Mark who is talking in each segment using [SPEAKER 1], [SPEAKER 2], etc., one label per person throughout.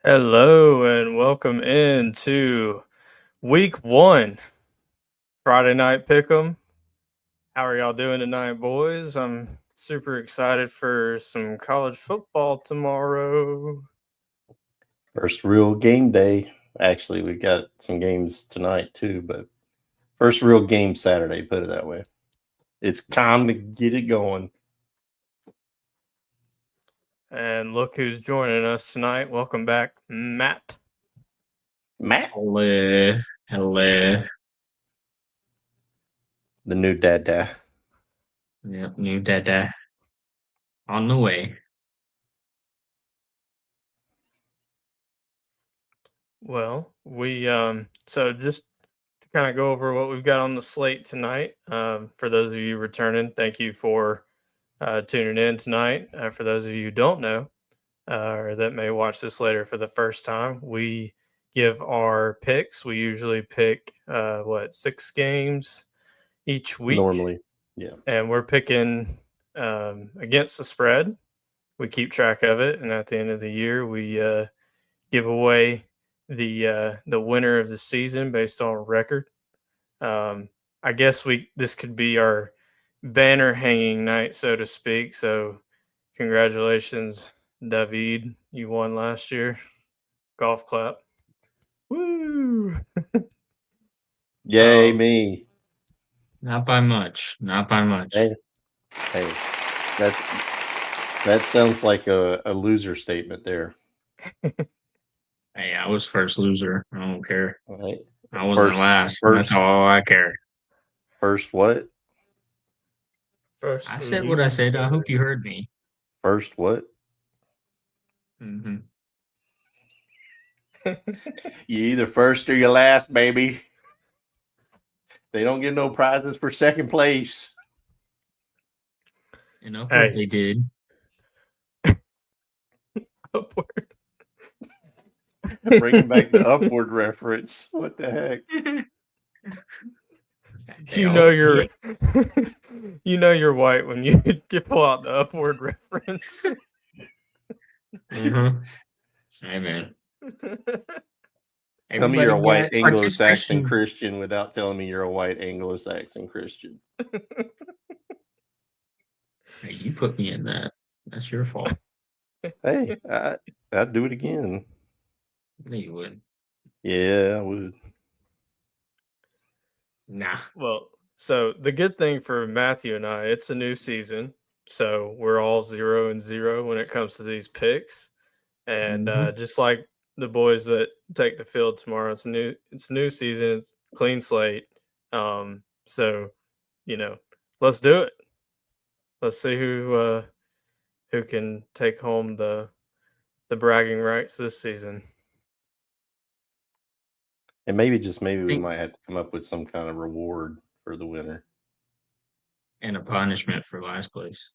[SPEAKER 1] Hello and welcome into week one, Friday night pick'em. How are y'all doing tonight, boys? I'm super excited for some college football tomorrow.
[SPEAKER 2] First real game day. Actually, we got some games tonight too, but first real game Saturday, put it that way. It's time to get it going.
[SPEAKER 1] And look who's joining us tonight. Welcome back, Matt.
[SPEAKER 2] Matt,
[SPEAKER 3] Hello. Hello.
[SPEAKER 2] the new dada.
[SPEAKER 3] Yep, new dada. On the way.
[SPEAKER 1] Well, so just to kind of go over what we've got on the slate tonight. For those of you returning, thank you for tuning in tonight. For those of you who don't know, or that may watch this later for the first time, we give our picks. We usually pick 6 games each week.
[SPEAKER 2] Normally, yeah.
[SPEAKER 1] And we're picking against the spread. We keep track of it, and at the end of the year, we give away the winner of the season based on record. I guess this could be our banner hanging night, so to speak. So, congratulations, David. You won last year. Golf clap. Woo!
[SPEAKER 2] Yay, me.
[SPEAKER 3] Not by much. Not by much.
[SPEAKER 2] Hey, that sounds like a loser statement there.
[SPEAKER 3] Hey, I was first loser. I don't care.
[SPEAKER 2] Right.
[SPEAKER 3] I wasn't last. That's all I care.
[SPEAKER 2] First what?
[SPEAKER 1] First,
[SPEAKER 3] I said what I said. I hope you heard me.
[SPEAKER 2] First what?
[SPEAKER 3] Mm-hmm.
[SPEAKER 2] You either first or you last, baby. They don't get no prizes for second place.
[SPEAKER 3] And upward
[SPEAKER 1] Hey.
[SPEAKER 3] they did.
[SPEAKER 1] Upward.
[SPEAKER 2] Bringing back the upward reference. What the heck?
[SPEAKER 1] You know you're you know you're white when you pull out the upward reference.
[SPEAKER 3] Mm-hmm. Hey man.
[SPEAKER 2] Tell me you're a white Anglo-Saxon Christian without telling me you're a white Anglo-Saxon Christian.
[SPEAKER 3] Hey, you put me in that. That's your fault.
[SPEAKER 2] Hey, I'd do it again.
[SPEAKER 3] No, you wouldn't.
[SPEAKER 2] Yeah, I would.
[SPEAKER 3] Nah.
[SPEAKER 1] Well, so the good thing for Matthew and I, it's a new season. So we're all 0-0 when it comes to these picks. And just like the boys that take the field tomorrow, it's a new season, it's clean slate. So, let's do it. Let's see who can take home the bragging rights this season.
[SPEAKER 2] And maybe we might have to come up with some kind of reward for the winner.
[SPEAKER 3] And a punishment for last place.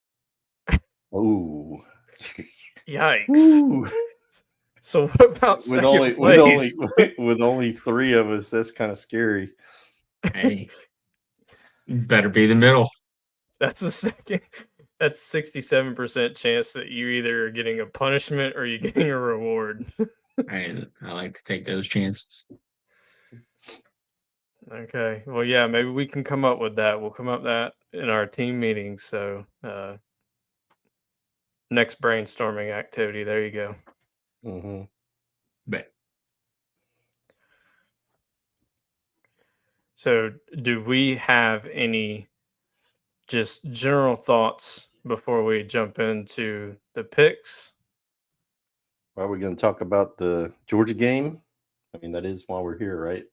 [SPEAKER 2] Ooh.
[SPEAKER 1] Yikes.
[SPEAKER 2] Ooh.
[SPEAKER 1] So what about second place?
[SPEAKER 2] With only 3 of us, that's kind of scary.
[SPEAKER 3] Hey, better be the middle.
[SPEAKER 1] That's 67% chance that you either are getting a punishment or you're getting a reward.
[SPEAKER 3] I like to take those chances.
[SPEAKER 1] Okay. Well, yeah, maybe we can come up with that. We'll come up with that in our team meetings. So next brainstorming activity. There you go.
[SPEAKER 2] Mm-hmm.
[SPEAKER 3] Bet.
[SPEAKER 1] So do we have any just general thoughts before we jump into the picks?
[SPEAKER 2] Are we going to talk about the Georgia game? I mean, that is why we're here, right?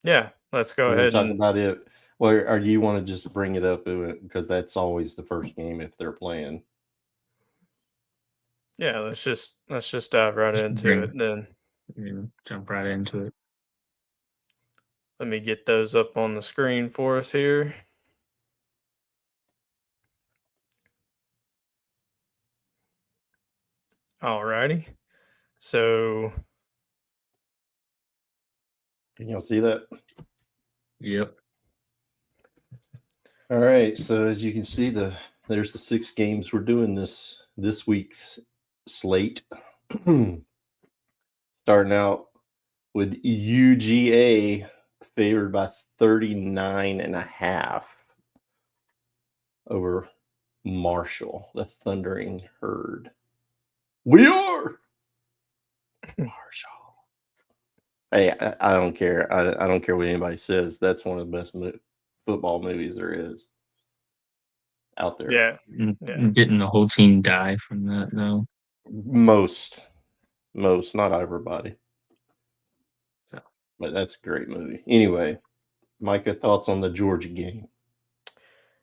[SPEAKER 1] Yeah, let's go ahead
[SPEAKER 2] and talk about it. Or do you want to just bring it up because that's always the first game if they're playing?
[SPEAKER 1] Yeah, let's just dive right into it then.
[SPEAKER 3] Jump right into it.
[SPEAKER 1] Let me get those up on the screen for us here. Alrighty. So
[SPEAKER 2] can y'all see that?
[SPEAKER 3] Yep.
[SPEAKER 2] All right. So as you can see, there's the 6 games we're doing this week's slate. Starting out with UGA favored by 39.5 over Marshall, the Thundering Herd. We are Marshall. Hey, I don't care. I don't care what anybody says. That's one of the best football movies there is out there.
[SPEAKER 1] Yeah.
[SPEAKER 3] Didn't the whole team die from that, though?
[SPEAKER 2] Most, not everybody.
[SPEAKER 3] So,
[SPEAKER 2] but that's a great movie. Anyway, Micah, thoughts on the Georgia game?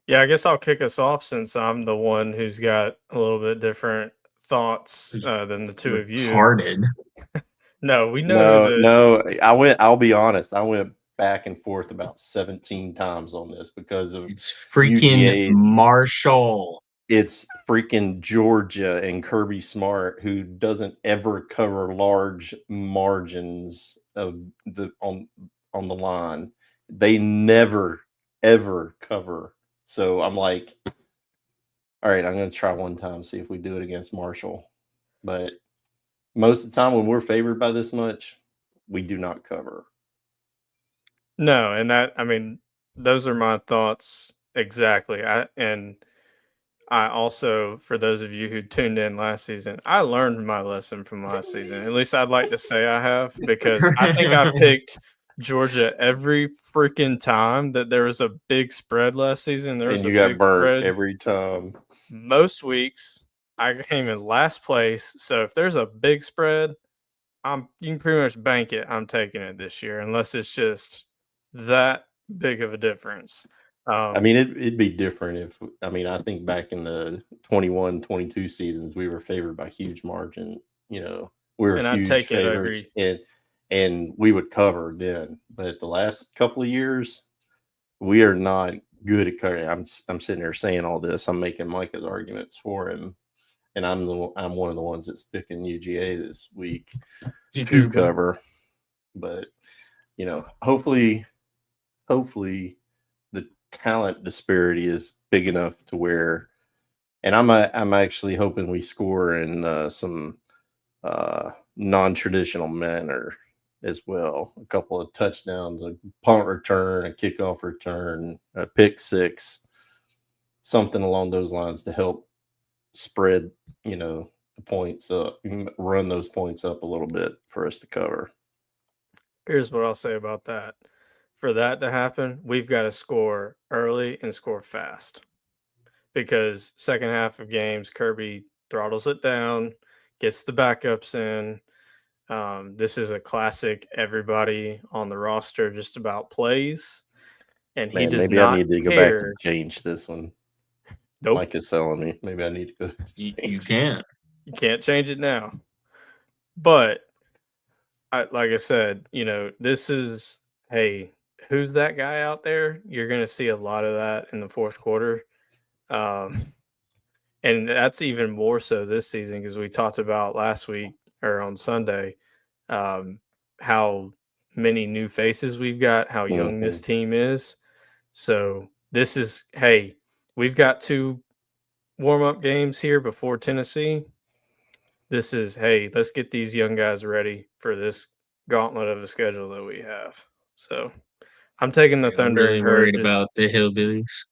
[SPEAKER 1] Yeah, I guess I'll kick us off since I'm the one who's got a little bit different thoughts than the two of you.
[SPEAKER 3] Retarded.
[SPEAKER 1] No, we know
[SPEAKER 2] No. I'll be honest. I went back and forth about 17 times on this because of
[SPEAKER 3] It's freaking
[SPEAKER 2] UGA's.
[SPEAKER 3] Marshall.
[SPEAKER 2] It's freaking Georgia and Kirby Smart, who doesn't ever cover large margins of on the line. They never ever cover. So I'm like, all right, I'm going to try one time, see if we do it against Marshall. But most of the time when we're favored by this much, we do not cover.
[SPEAKER 1] No, and those are my thoughts exactly. I also, for those of you who tuned in last season, I learned my lesson from last season. At least I'd like to say I have, because I think I picked Georgia every freaking time that there was a big spread last season. There was
[SPEAKER 2] And
[SPEAKER 1] a
[SPEAKER 2] you got
[SPEAKER 1] big
[SPEAKER 2] burnt
[SPEAKER 1] spread
[SPEAKER 2] every time.
[SPEAKER 1] most weeks. I came in last place. So if there's a big spread, you can pretty much bank it. I'm taking it this year, unless it's just that big of a difference.
[SPEAKER 2] It'd be different if, I think back in the 21-22 seasons, we were favored by huge margin. We were
[SPEAKER 1] and I'd
[SPEAKER 2] huge
[SPEAKER 1] take it
[SPEAKER 2] favorites, and we would cover then. But the last couple of years, we are not good at covering. I'm sitting there saying all this. I'm making Micah's arguments for him, and I'm one of the ones that's picking UGA this week to cover. But hopefully the talent disparity is big enough to where, and I'm actually hoping we score in some non-traditional manner as well. A couple of touchdowns, a punt return, a kickoff return, a pick six, something along those lines to help spread, the points up, run those points up a little bit for us to cover.
[SPEAKER 1] Here's what I'll say about that. For that to happen, we've got to score early and score fast, because second half of games, Kirby throttles it down, gets the backups in. This is a classic everybody on the roster just about plays, and he does
[SPEAKER 2] maybe
[SPEAKER 1] not
[SPEAKER 2] I need to go back to change this one.
[SPEAKER 1] Nope.
[SPEAKER 2] Mike is selling me. Maybe I need to go.
[SPEAKER 3] You can't.
[SPEAKER 1] You can't change it now. But like I said, this is, hey, who's that guy out there? You're going to see a lot of that in the fourth quarter. And that's even more so this season, because we talked about last week or on Sunday how many new faces we've got, how young this team is. So this is, hey, we've got 2 warm-up games here before Tennessee. This is, hey, let's get these young guys ready for this gauntlet of a schedule that we have. So I'm taking the Thunder.
[SPEAKER 3] I'm really
[SPEAKER 1] and
[SPEAKER 3] worried
[SPEAKER 1] Herd.
[SPEAKER 3] about the Hillbillies.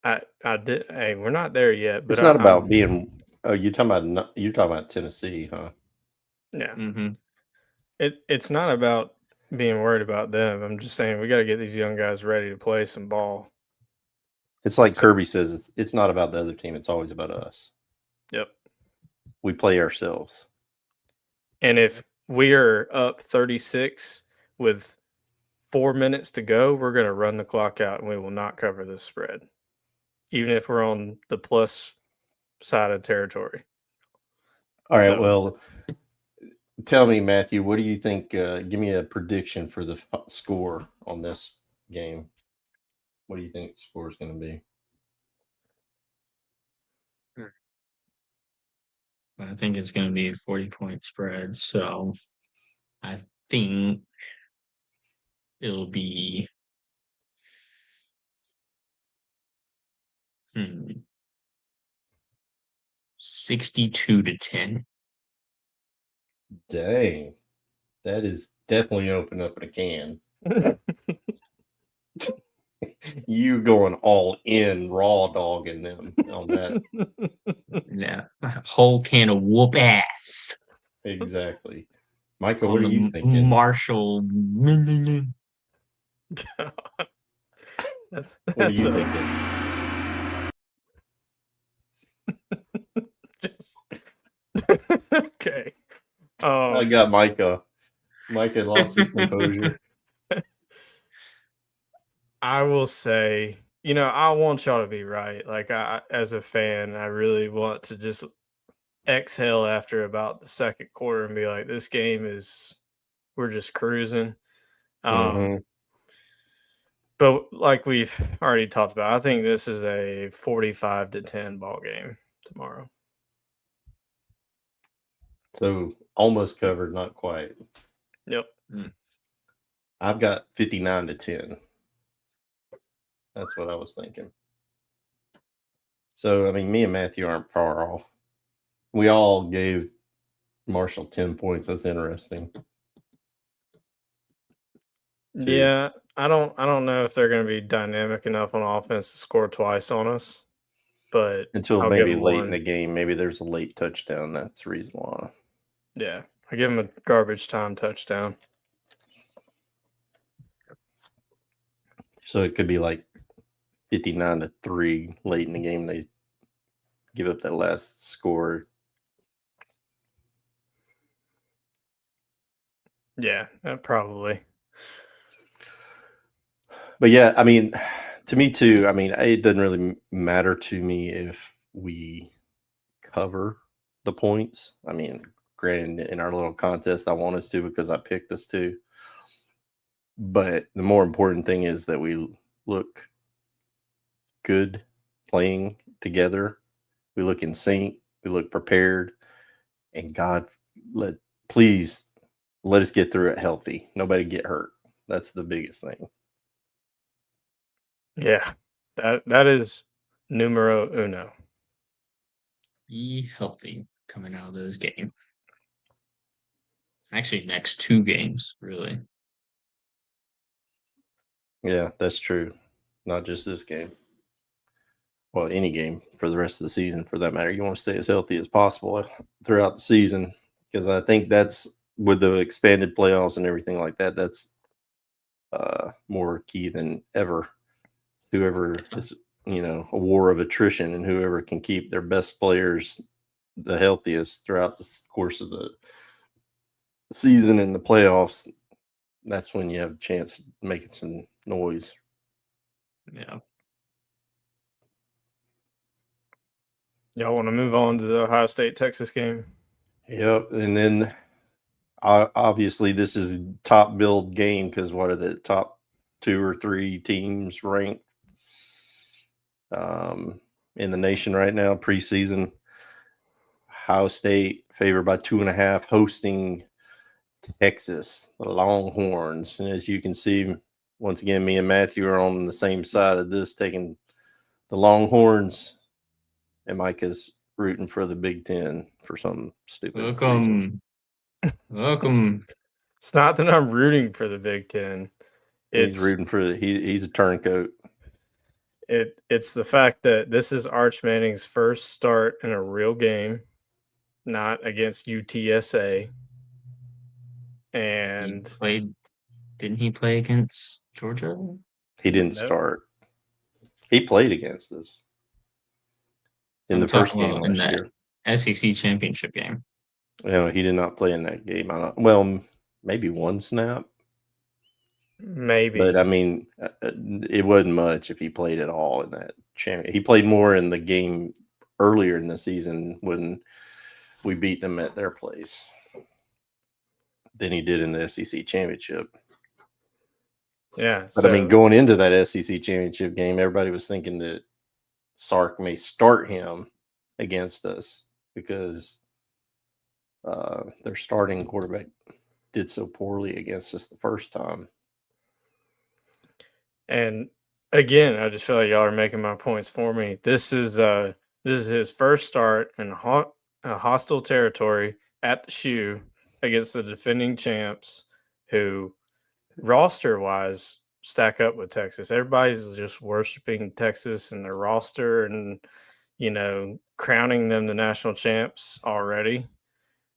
[SPEAKER 1] I did. Hey, we're not there yet. But
[SPEAKER 2] it's not about being. Oh, you're talking about Tennessee, huh?
[SPEAKER 1] Yeah.
[SPEAKER 3] Mm-hmm.
[SPEAKER 1] It's not about being worried about them. I'm just saying we got to get these young guys ready to play some ball.
[SPEAKER 2] It's like Kirby says, it's not about the other team. It's always about us.
[SPEAKER 1] Yep.
[SPEAKER 2] We play ourselves.
[SPEAKER 1] And if we are up 36 with 4 minutes to go, we're going to run the clock out and we will not cover this spread, even if we're on the plus side of territory.
[SPEAKER 2] All right. Well, tell me, Matthew, what do you think? Give me a prediction for the score on this game. What do you think the score is going to be?
[SPEAKER 3] I think it's going to be a 40-point spread. So I think it'll be 62-10.
[SPEAKER 2] Dang. That is definitely open up a can. You going all in raw dogging them on that.
[SPEAKER 3] Yeah, a whole can of whoop ass
[SPEAKER 2] Exactly. Michael,
[SPEAKER 3] on
[SPEAKER 2] what are you
[SPEAKER 3] the
[SPEAKER 2] thinking?
[SPEAKER 3] Marshall.
[SPEAKER 1] that's
[SPEAKER 2] What are you
[SPEAKER 1] a,
[SPEAKER 2] thinking?
[SPEAKER 1] just okay.
[SPEAKER 2] I got Micah. Micah lost his composure.
[SPEAKER 1] I will say, I want y'all to be right. Like as a fan, I really want to just exhale after about the second quarter and be like, this game is we're just cruising.
[SPEAKER 2] Mm-hmm.
[SPEAKER 1] But like we've already talked about, I think this is a 45-10 ball game tomorrow.
[SPEAKER 2] So almost covered, not quite.
[SPEAKER 1] Yep.
[SPEAKER 2] I've got 59-10. That's what I was thinking. So, I mean, me and Matthew aren't far off. We all gave Marshall 10 points. That's interesting. Too.
[SPEAKER 1] Yeah, I don't know if they're going to be dynamic enough on offense to score twice on us, but
[SPEAKER 2] Until
[SPEAKER 1] I'll
[SPEAKER 2] maybe
[SPEAKER 1] give them
[SPEAKER 2] late
[SPEAKER 1] one.
[SPEAKER 2] in the game, maybe there's a late touchdown. That's the reason why.
[SPEAKER 1] Yeah, I give them a garbage time touchdown.
[SPEAKER 2] So it could be like 59-3 late in the game. They give up that last score.
[SPEAKER 1] Yeah, probably.
[SPEAKER 2] But yeah, I mean, to me too, I mean, it doesn't really matter to me if we cover the points. I mean, granted, in our little contest, I want us to because I picked us to. But the more important thing is that we look good playing together. We look in sync. We look prepared. And God, please let us get through it healthy. Nobody get hurt. That's the biggest thing.
[SPEAKER 1] Yeah, that is numero uno.
[SPEAKER 3] Be healthy coming out of this game. Actually, next two games, really.
[SPEAKER 2] Yeah, that's true. Not just this game. Well, any game for the rest of the season, for that matter. You want to stay as healthy as possible throughout the season because I think that's with the expanded playoffs and everything like that. That's more key than ever. Whoever is, a war of attrition, and whoever can keep their best players the healthiest throughout the course of the season and the playoffs, that's when you have a chance of making some noise.
[SPEAKER 3] Yeah.
[SPEAKER 1] Y'all want to move on to the Ohio State Texas game?
[SPEAKER 2] Yep, and then obviously this is a top build game because what are the top 2 or 3 teams ranked in the nation right now preseason? Ohio State favored by 2.5, hosting Texas, the Longhorns. And as you can see, once again, me and Matthew are on the same side of this, taking the Longhorns, and Mike is rooting for the Big Ten for some stupid reason.
[SPEAKER 3] Welcome.
[SPEAKER 1] It's not that I'm rooting for the Big Ten.
[SPEAKER 2] He's rooting for he's a turncoat.
[SPEAKER 1] It's the fact that this is Arch Manning's first start in a real game, not against UTSA. And
[SPEAKER 3] didn't he play against Georgia?
[SPEAKER 2] He didn't start. He played against us in the first game last year.
[SPEAKER 3] SEC championship game.
[SPEAKER 2] No, he did not play in that game. Well, maybe one snap.
[SPEAKER 1] Maybe.
[SPEAKER 2] But I mean, it wasn't much if he played at all in that champion. He played more in the game earlier in the season when we beat them at their place than he did in the SEC championship.
[SPEAKER 1] Yeah.
[SPEAKER 2] But I mean, going into that SEC championship game, everybody was thinking that Sark may start him against us because their starting quarterback did so poorly against us the first time.
[SPEAKER 1] And again, I just feel like y'all are making my points for me. This is his first start in a hostile territory at the shoe, against the defending champs who roster wise stack up with Texas. Everybody's just worshiping Texas and their roster and, crowning them the national champs already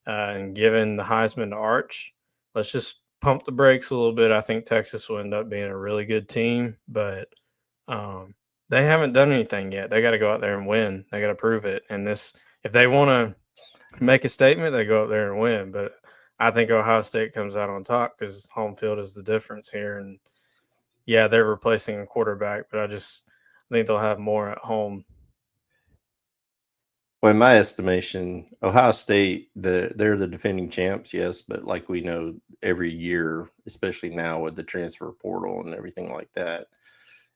[SPEAKER 1] and giving the Heisman to Arch. Let's just pump the brakes a little bit. I think Texas will end up being a really good team, but they haven't done anything yet. They got to go out there and win. They got to prove it. And if they want to make a statement, they go up there and win. But I think Ohio State comes out on top because home field is the difference here. And yeah, they're replacing a quarterback, but I think they'll have more at home.
[SPEAKER 2] Well, in my estimation, Ohio State, they're the defending champs, yes, but like we know, every year, especially now with the transfer portal and everything like that,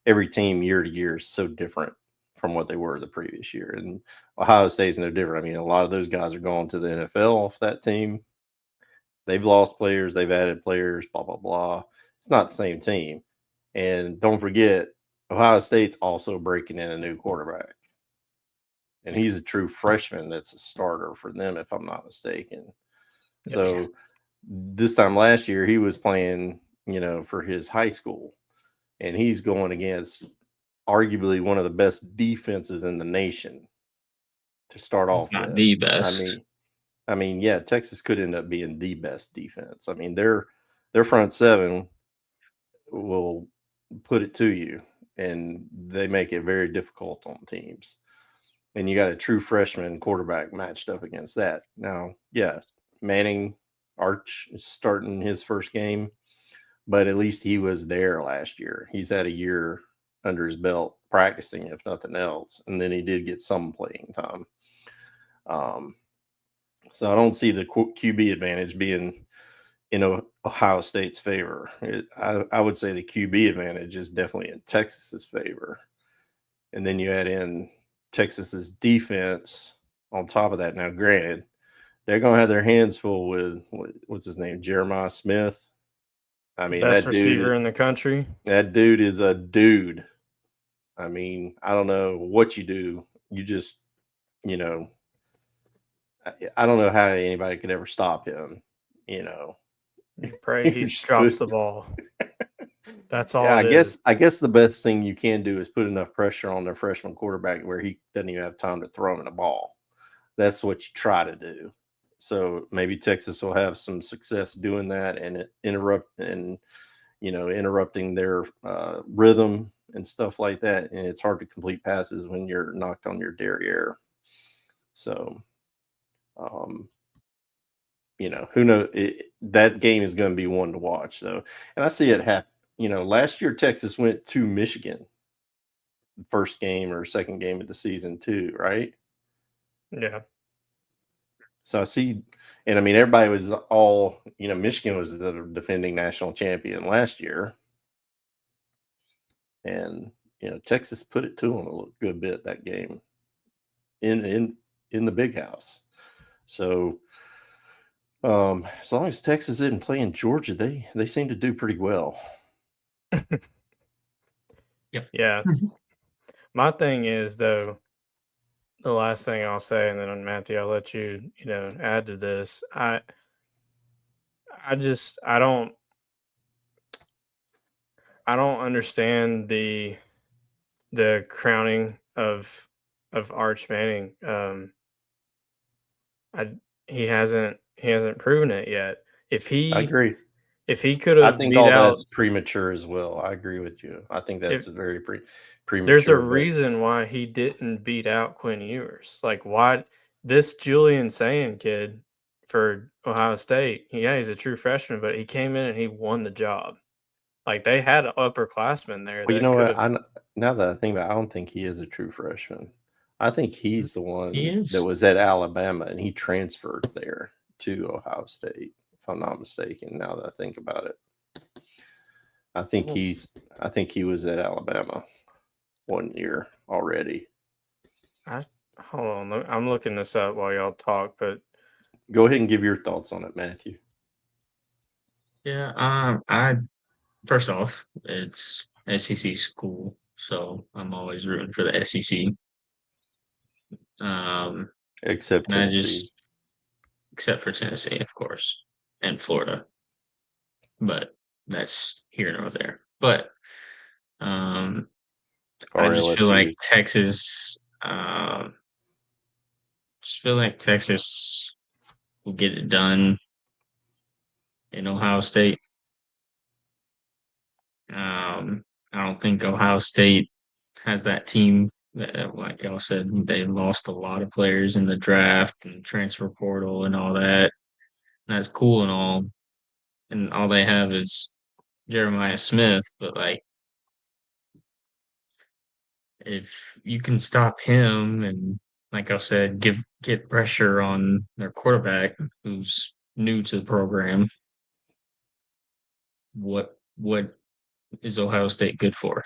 [SPEAKER 2] every team year to year is so different from what they were the previous year. And Ohio State is no different. I mean, a lot of those guys are going to the NFL off that team. They've lost players, they've added players, blah, blah, blah. It's not the same team. And don't forget, Ohio State's also breaking in a new quarterback. And he's a true freshman that's a starter for them, if I'm not mistaken. So this time last year, he was playing, for his high school. And he's going against arguably one of the best defenses in the nation to start off
[SPEAKER 3] Not
[SPEAKER 2] with.
[SPEAKER 3] the best.
[SPEAKER 2] I mean, yeah, Texas could end up being the best defense. I mean, their front seven will put it to you, and they make it very difficult on teams. And you got a true freshman quarterback matched up against that. Now, yeah, Manning Arch is starting his first game, but at least he was there last year. He's had a year under his belt practicing, if nothing else, and then he did get some playing time. So I don't see the QB advantage being in Ohio State's favor. I would say the QB advantage is definitely in Texas's favor. And then you add in Texas's defense on top of that. Now, granted, they're going to have their hands full with, what's his name, Jeremiah Smith. I mean,
[SPEAKER 1] best
[SPEAKER 2] that
[SPEAKER 1] receiver in the country.
[SPEAKER 2] That dude is a dude. I mean, I don't know what you do. You just, I don't know how anybody could ever stop him.
[SPEAKER 1] Pray he drops the ball. That's all.
[SPEAKER 2] Yeah, I guess the best thing you can do is put enough pressure on their freshman quarterback where he doesn't even have time to throw in the ball. That's what you try to do. So maybe Texas will have some success doing that and interrupting their rhythm and stuff like that. And it's hard to complete passes when you're knocked on your derriere. So, who knows? That game is going to be one to watch. So, and I see it happen. Last year Texas went to Michigan, first game or second game of the season too, right?
[SPEAKER 1] Yeah.
[SPEAKER 2] So I see, and I mean, everybody was all, Michigan was the defending national champion last year. And, Texas put it to them a good bit that game in the big house. So as long as Texas didn't play in Georgia, they seem to do pretty well.
[SPEAKER 1] Yeah. My thing is, though, the last thing I'll say, and then Matthew, I'll let you, add to this. I don't understand the crowning of Arch Manning. He hasn't proven it yet.
[SPEAKER 2] I agree.
[SPEAKER 1] If he could have,
[SPEAKER 2] I think all that's premature as well. I agree with you. I think that's very premature.
[SPEAKER 1] There's a reason why he didn't beat out Quinn Ewers. Like, why this Julian Sayin kid for Ohio State? Yeah, he's a true freshman, but he came in and he won the job. Like, they had upperclassmen there.
[SPEAKER 2] Well, you know what? Now that I think about it, I don't think he is a true freshman. I think he's the one that was at Alabama and he transferred there to Ohio State, if I'm not mistaken. Now that I think about it, I think he was at Alabama 1 year already.
[SPEAKER 1] Hold on, I'm looking this up while y'all talk, but
[SPEAKER 2] go ahead and give your thoughts on it, Matthew.
[SPEAKER 3] Yeah, first off, it's SEC school, so I'm always rooting for the SEC.
[SPEAKER 2] Except Tennessee.
[SPEAKER 3] Except for Tennessee, of course. and Florida. But that's here nor there. But I
[SPEAKER 2] Or
[SPEAKER 3] just feel like
[SPEAKER 2] LSU.
[SPEAKER 3] Texas will get it done in Ohio State. I don't think Ohio State has that team. That, like I said, they lost a lot of players in the draft and transfer portal and all that. And that's cool and all. And all they have is Jeremiah Smith. But like, if you can stop him and, like I said, get pressure on their quarterback who's new to the program, what is Ohio State good for?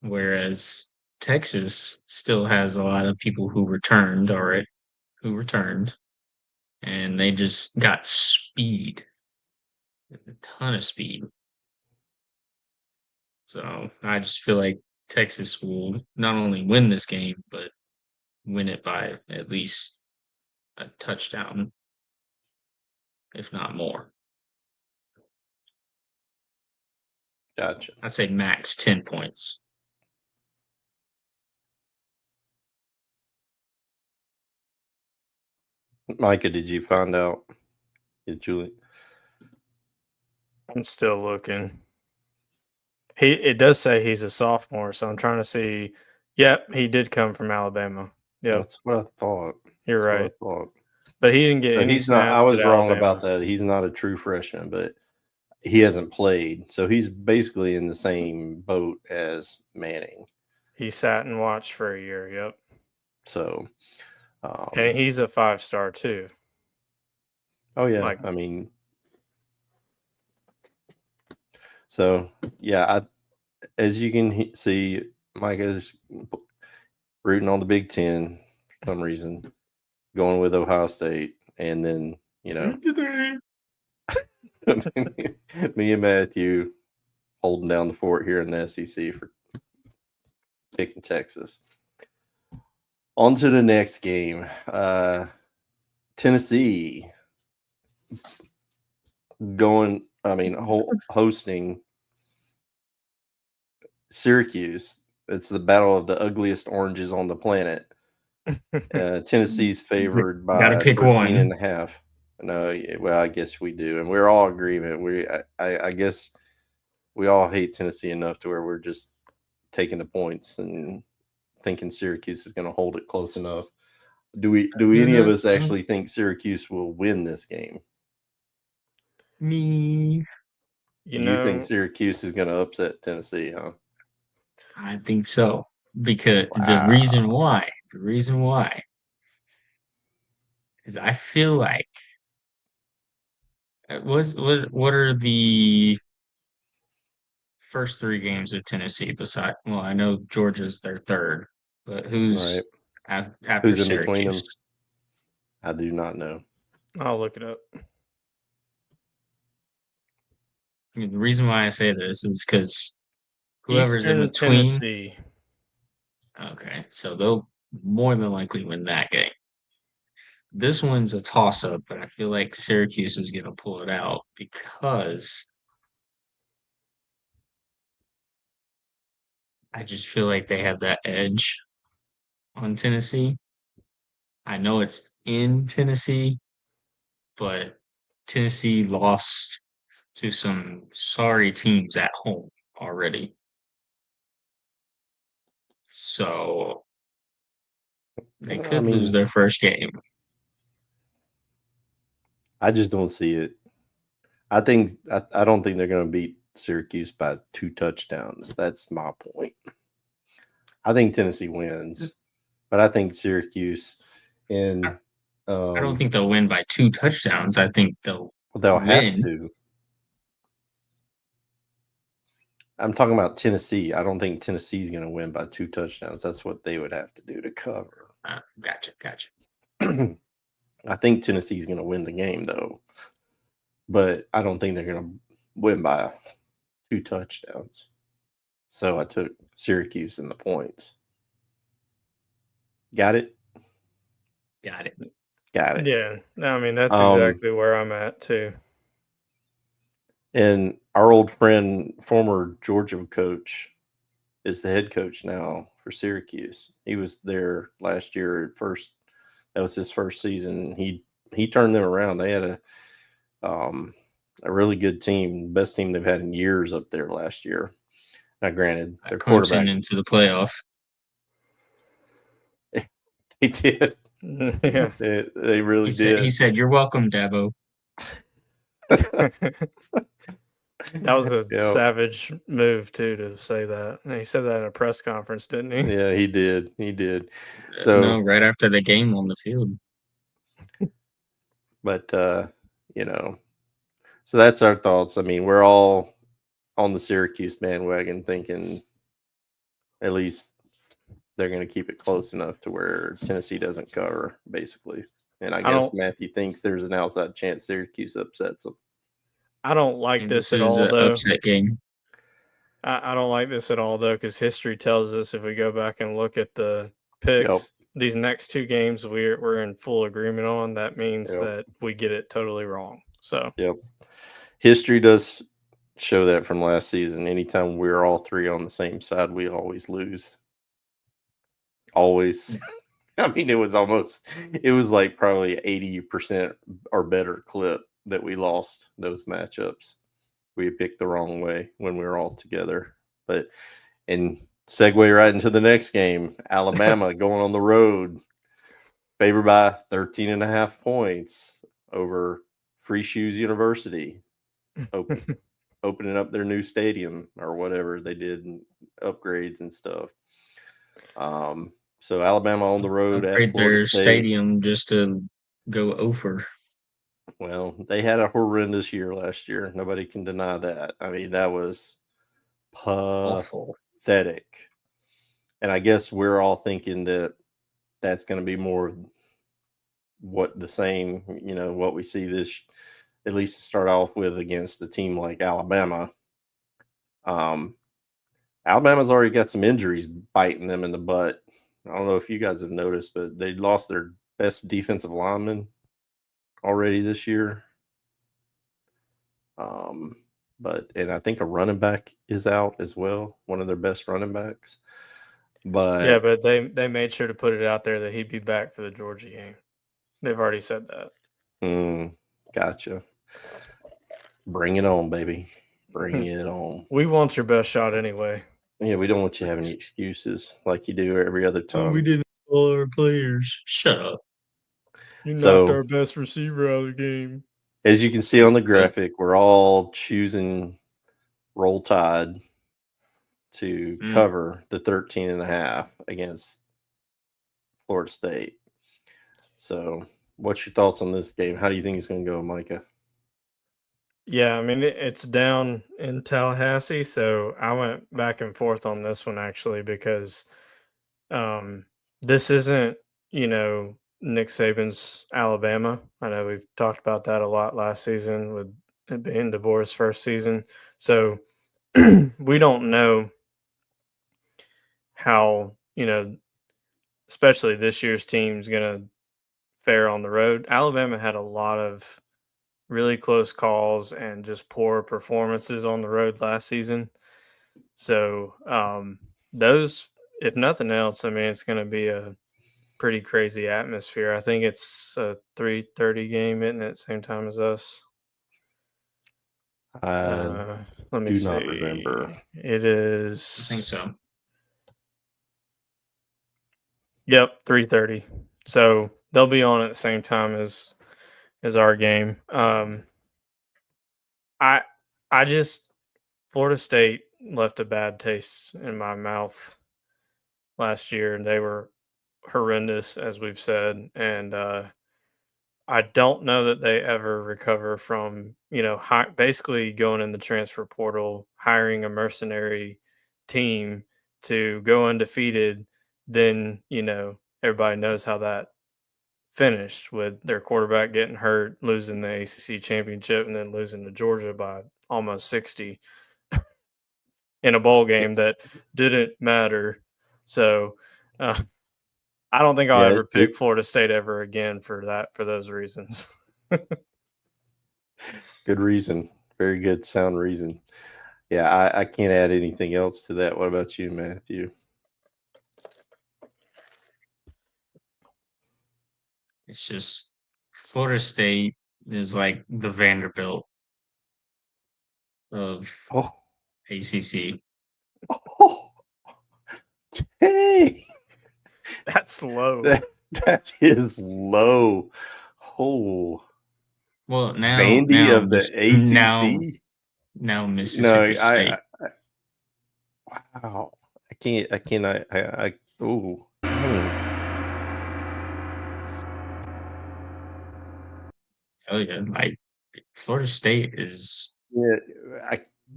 [SPEAKER 3] Whereas Texas still has a lot of people who returned, and they just got speed, a ton of speed. So I just feel like Texas will not only win this game, but win it by at least a touchdown, if not more.
[SPEAKER 2] Gotcha.
[SPEAKER 3] I'd say max 10 points.
[SPEAKER 2] Micah, did you find out? Yeah, Julie.
[SPEAKER 1] I'm still looking. It does say he's a sophomore, so I'm trying to see. Yep, he did come from Alabama. Yep,
[SPEAKER 2] That's what I thought.
[SPEAKER 1] you're
[SPEAKER 2] That's
[SPEAKER 1] right.
[SPEAKER 2] what I thought.
[SPEAKER 1] But he didn't get
[SPEAKER 2] So
[SPEAKER 1] any
[SPEAKER 2] he's not. I
[SPEAKER 1] snaps
[SPEAKER 2] was
[SPEAKER 1] at
[SPEAKER 2] wrong
[SPEAKER 1] Alabama.
[SPEAKER 2] about that. He's not a true freshman, but he hasn't played, so he's basically in the same boat as Manning.
[SPEAKER 1] He sat and watched for a year. Yep,
[SPEAKER 2] So,
[SPEAKER 1] and he's a 5-star too.
[SPEAKER 2] oh yeah,
[SPEAKER 1] Like,
[SPEAKER 2] I mean, so yeah, as you can see, Micah's rooting on the Big Ten for some reason, going with Ohio State, and then me and Matthew holding down the fort here in the SEC for picking Texas. On to the next game. Tennessee hosting Syracuse. It's the battle of the ugliest oranges on the planet. Tennessee's favored by
[SPEAKER 3] Gotta pick
[SPEAKER 2] 13
[SPEAKER 3] one.
[SPEAKER 2] and a half. No, well, I guess we do. And we're all in agreement. I guess we all hate Tennessee enough to where we're just taking the points and thinking Syracuse is going to hold it close enough. Do any of us actually think Syracuse will win this game?
[SPEAKER 3] Me.
[SPEAKER 2] You think Syracuse is going to upset Tennessee, huh?
[SPEAKER 3] I think so. Because
[SPEAKER 2] Wow.
[SPEAKER 3] the reason why is I feel like what are the first three games of Tennessee beside, well, I know Georgia's their third, but who's
[SPEAKER 2] right.
[SPEAKER 3] after
[SPEAKER 2] Who's in
[SPEAKER 3] Syracuse?
[SPEAKER 2] between them? I do not know.
[SPEAKER 1] I'll look it up.
[SPEAKER 3] I mean, the reason why I say this is because whoever's
[SPEAKER 1] Eastern
[SPEAKER 3] in between.
[SPEAKER 1] Tennessee.
[SPEAKER 3] Okay, so they'll more than likely win that game. This one's a toss-up, but I feel like Syracuse is going to pull it out because I just feel like they have that edge on Tennessee. I know it's in Tennessee, but Tennessee lost to some sorry teams at home already. So they could lose their first game.
[SPEAKER 2] I just don't see it. I don't think they're going to beat Syracuse by 2 touchdowns. That's my point. I think Tennessee wins, but I think Syracuse and
[SPEAKER 3] I don't think they'll win by 2 touchdowns. I think they'll
[SPEAKER 2] have
[SPEAKER 3] win.
[SPEAKER 2] to. I'm talking about Tennessee. I don't think Tennessee's going to win by 2 touchdowns. That's what they would have to do to cover.
[SPEAKER 3] Gotcha.
[SPEAKER 2] I think Tennessee's going to win the game, though. But I don't think they're going to win by 2 touchdowns. So I took Syracuse in the points. Got it?
[SPEAKER 3] Got it.
[SPEAKER 2] Got it.
[SPEAKER 1] Yeah, I mean that's exactly where I'm at too.
[SPEAKER 2] And our old friend, former Georgia coach, is the head coach now for Syracuse. He was there last year at first. That was his first season. He turned them around. They had a really good team, best team they've had in years up there last year. Now, granted, their
[SPEAKER 3] Clemson
[SPEAKER 2] quarterback
[SPEAKER 3] into the playoff.
[SPEAKER 2] he did.
[SPEAKER 1] Yeah.
[SPEAKER 2] They really did.
[SPEAKER 3] He said, "You're welcome, Dabo."
[SPEAKER 1] That was a
[SPEAKER 2] Yep.
[SPEAKER 1] savage move too to say that. And he said that in a press conference, didn't he?
[SPEAKER 2] Yeah, he did. He did.
[SPEAKER 3] No,
[SPEAKER 2] So,
[SPEAKER 3] right after the game on the field.
[SPEAKER 2] but so that's our thoughts. I mean, we're all on the Syracuse bandwagon, thinking at least they're going to keep it close enough to where Tennessee doesn't cover, basically. And I guess Matthew thinks there's an outside chance Syracuse upsets them.
[SPEAKER 1] I don't like
[SPEAKER 3] And
[SPEAKER 1] this
[SPEAKER 3] this
[SPEAKER 1] at
[SPEAKER 3] is
[SPEAKER 1] all,
[SPEAKER 3] an
[SPEAKER 1] though.
[SPEAKER 3] upset game.
[SPEAKER 1] I don't like this at all, though, because history tells us if we go back and look at the picks, these next two games we're in full agreement on. That means that we get it totally wrong. So,
[SPEAKER 2] history does show that from last season. Anytime we're all three on the same side, we always lose. Always. I mean, it was like probably 80% or better clip that we lost those matchups. We picked the wrong way when we were all together. And segue right into the next game, Alabama going on the road, favored by 13.5 points over Free Shoes University, opening up their new stadium or whatever they did, and upgrades and stuff. So Alabama on the road at Florida
[SPEAKER 3] their
[SPEAKER 2] State.
[SPEAKER 3] Stadium just to go over.
[SPEAKER 2] Well, they had a horrendous year last year. Nobody can deny that. I mean, that was
[SPEAKER 3] Awful.
[SPEAKER 2] pathetic. And I guess we're all thinking that that's going to be more what we see this, at least to start off with, against a team like Alabama. Alabama's already got some injuries biting them in the butt. I don't know if you guys have noticed, but they lost their best defensive lineman already this year. And I think a running back is out as well, one of their best running backs. But
[SPEAKER 1] they made sure to put it out there that he'd be back for the Georgia game. They've already said that.
[SPEAKER 2] Gotcha. Bring it on, baby. Bring it on.
[SPEAKER 1] We want your best shot anyway.
[SPEAKER 2] Yeah, we don't want you to have any excuses like you do every other time.
[SPEAKER 3] We didn't all our players. Shut up.
[SPEAKER 1] You knocked our best receiver out of the game.
[SPEAKER 2] As you can see on the graphic, we're all choosing Roll Tide to cover the 13.5 against Florida State. So what's your thoughts on this game? How do you think it's going to go, Micah?
[SPEAKER 1] Yeah, I mean, it's down in Tallahassee, so I went back and forth on this one, actually, because this isn't, Nick Saban's Alabama. I know we've talked about that a lot last season with it being DeBoer's first season. So we don't know how, especially this year's team's going to fare on the road. Alabama had a lot of really close calls and just poor performances on the road last season. So those, if nothing else, I mean, it's going to be a pretty crazy atmosphere. I think it's a 3:30 game, isn't it? Same time as us. Let me see.
[SPEAKER 2] Not remember.
[SPEAKER 1] It is.
[SPEAKER 3] I think so.
[SPEAKER 1] Yep, 3:30. So they'll be on at the same time as our game. I just, Florida State left a bad taste in my mouth last year, and they were horrendous, as we've said. And I don't know that they ever recover from, basically going in the transfer portal, hiring a mercenary team to go undefeated. Then, everybody knows how that finished, with their quarterback getting hurt, losing the ACC championship, and then losing to Georgia by almost 60 in a bowl game that didn't matter. So I don't think I'll
[SPEAKER 2] Yeah,
[SPEAKER 1] ever pick Florida State ever again for those reasons.
[SPEAKER 2] good reason. Very good, sound reason. Yeah, I can't add anything else to that. What about you, Matthew?
[SPEAKER 3] It's just Florida State is like the Vanderbilt of
[SPEAKER 2] Oh,
[SPEAKER 3] ACC.
[SPEAKER 2] oh, hey,
[SPEAKER 1] That's low.
[SPEAKER 2] that is low. Oh,
[SPEAKER 3] Well,
[SPEAKER 2] Vandy of the ACC.
[SPEAKER 3] Now
[SPEAKER 2] No,
[SPEAKER 3] Mississippi State.
[SPEAKER 2] wow. I can't. Oh, dang.
[SPEAKER 3] Tell you, like Florida State is
[SPEAKER 2] Yeah,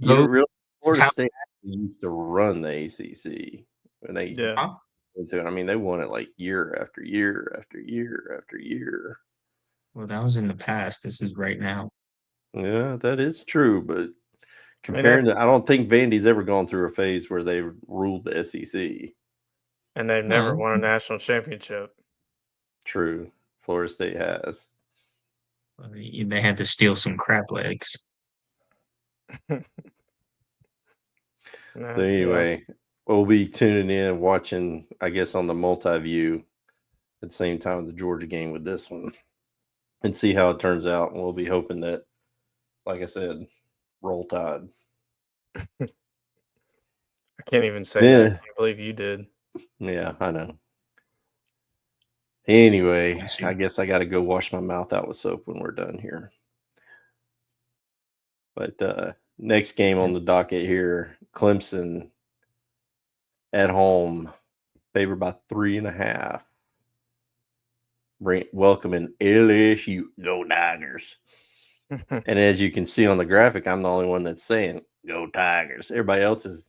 [SPEAKER 3] go
[SPEAKER 2] really Florida
[SPEAKER 3] top.
[SPEAKER 2] State actually used to run the ACC when they
[SPEAKER 1] Yeah.
[SPEAKER 3] Huh?
[SPEAKER 2] into it. I mean, they won it like year after year after year after year.
[SPEAKER 3] Well, that was in the past. This is right now.
[SPEAKER 2] Yeah, that is true. But
[SPEAKER 1] I mean,
[SPEAKER 2] comparing to, I don't think Vandy's ever gone through a phase where they ruled the SEC.
[SPEAKER 1] and they've never
[SPEAKER 3] Well,
[SPEAKER 1] won a national championship.
[SPEAKER 2] True. Florida State has.
[SPEAKER 3] they had to steal some crab legs.
[SPEAKER 1] No,
[SPEAKER 2] So anyway, we'll be tuning in, watching, I guess, on the multi-view at the same time the Georgia game with this one, and see how it turns out. And we'll be hoping that, like I said, roll tide.
[SPEAKER 1] I can't even say
[SPEAKER 2] Yeah.
[SPEAKER 1] that. I can't believe you did.
[SPEAKER 2] Yeah, I know. Anyway,
[SPEAKER 3] Bless you.
[SPEAKER 2] I guess I got to go wash my mouth out with soap when we're done here. But next game on the docket here, Clemson at home, favored by 3.5. Welcoming LSU. Go Tigers. And as you can see on the graphic, I'm the only one that's saying go Tigers. Everybody else is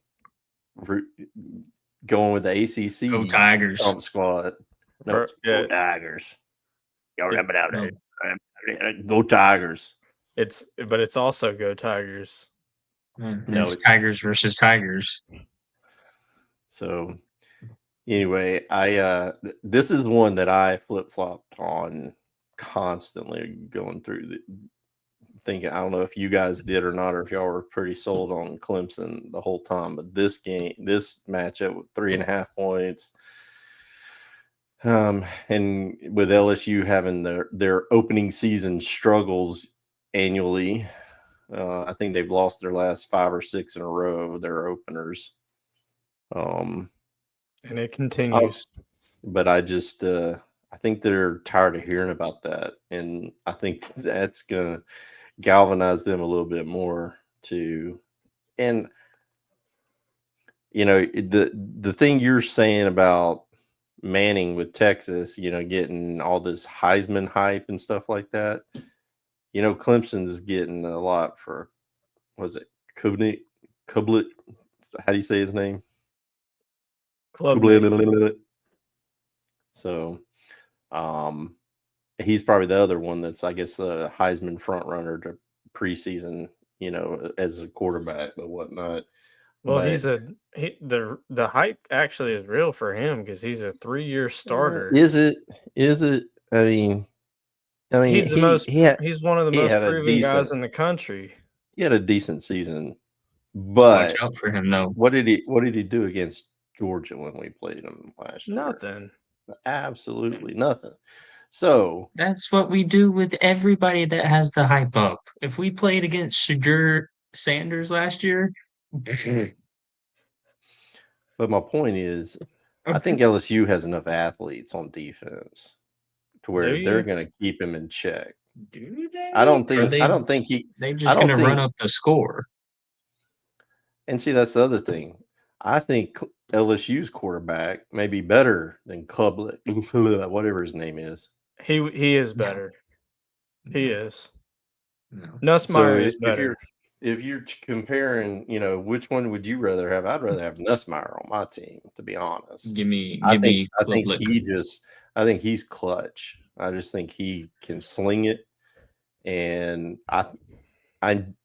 [SPEAKER 2] going with the ACC.
[SPEAKER 3] Go Tigers.
[SPEAKER 2] Squad. No,
[SPEAKER 1] Yeah.
[SPEAKER 2] go Tigers. Y'all
[SPEAKER 3] Yeah,
[SPEAKER 2] rub it out
[SPEAKER 3] no.
[SPEAKER 2] there. Go Tigers.
[SPEAKER 1] But it's also go Tigers.
[SPEAKER 3] No, it's Tigers versus Tigers.
[SPEAKER 2] So anyway, this is one that I flip-flopped on constantly going through thinking, I don't know if you guys did or not, or if y'all were pretty sold on Clemson the whole time, but this matchup with 3.5 points, and with LSU having their opening season struggles annually, I think they've lost their last 5 or 6 in a row, their openers.
[SPEAKER 1] And it continues.
[SPEAKER 2] But I just I think they're tired of hearing about that, and I think that's gonna galvanize them a little bit more too. And the thing you're saying about Manning with Texas, getting all this Heisman hype and stuff like that. Clemson's getting a lot for, was it Kublik? How do you say his name? So, he's probably the other one that's, I guess, a Heisman front runner to preseason, as a quarterback, but whatnot.
[SPEAKER 1] Well, the hype actually is real for him because he's a 3-year starter.
[SPEAKER 2] Is it? I mean,
[SPEAKER 1] he's he's one of the most proven guys in the country.
[SPEAKER 2] He had a decent season, but
[SPEAKER 3] watch out for him, though.
[SPEAKER 2] What did he do against Georgia when we played him last year?
[SPEAKER 1] Nothing.
[SPEAKER 2] Absolutely nothing. So
[SPEAKER 3] that's what we do with everybody that has the hype up. If we played against Shadur Sanders last year,
[SPEAKER 2] but my point is, I think LSU has enough athletes on defense to where they're going to keep him in check.
[SPEAKER 3] Do they?
[SPEAKER 2] I don't think
[SPEAKER 3] they're just going to run up the score.
[SPEAKER 2] And see, that's the other thing. I think LSU's quarterback may be better than Kublik, whatever his name is.
[SPEAKER 1] He is better. No. He is.
[SPEAKER 3] No.
[SPEAKER 1] Nussmeier is better.
[SPEAKER 2] If you're comparing, which one would you rather have? I'd rather have Nussmeier on my team, to be honest.
[SPEAKER 3] I
[SPEAKER 2] think he's clutch. I just think he can sling it, and I'm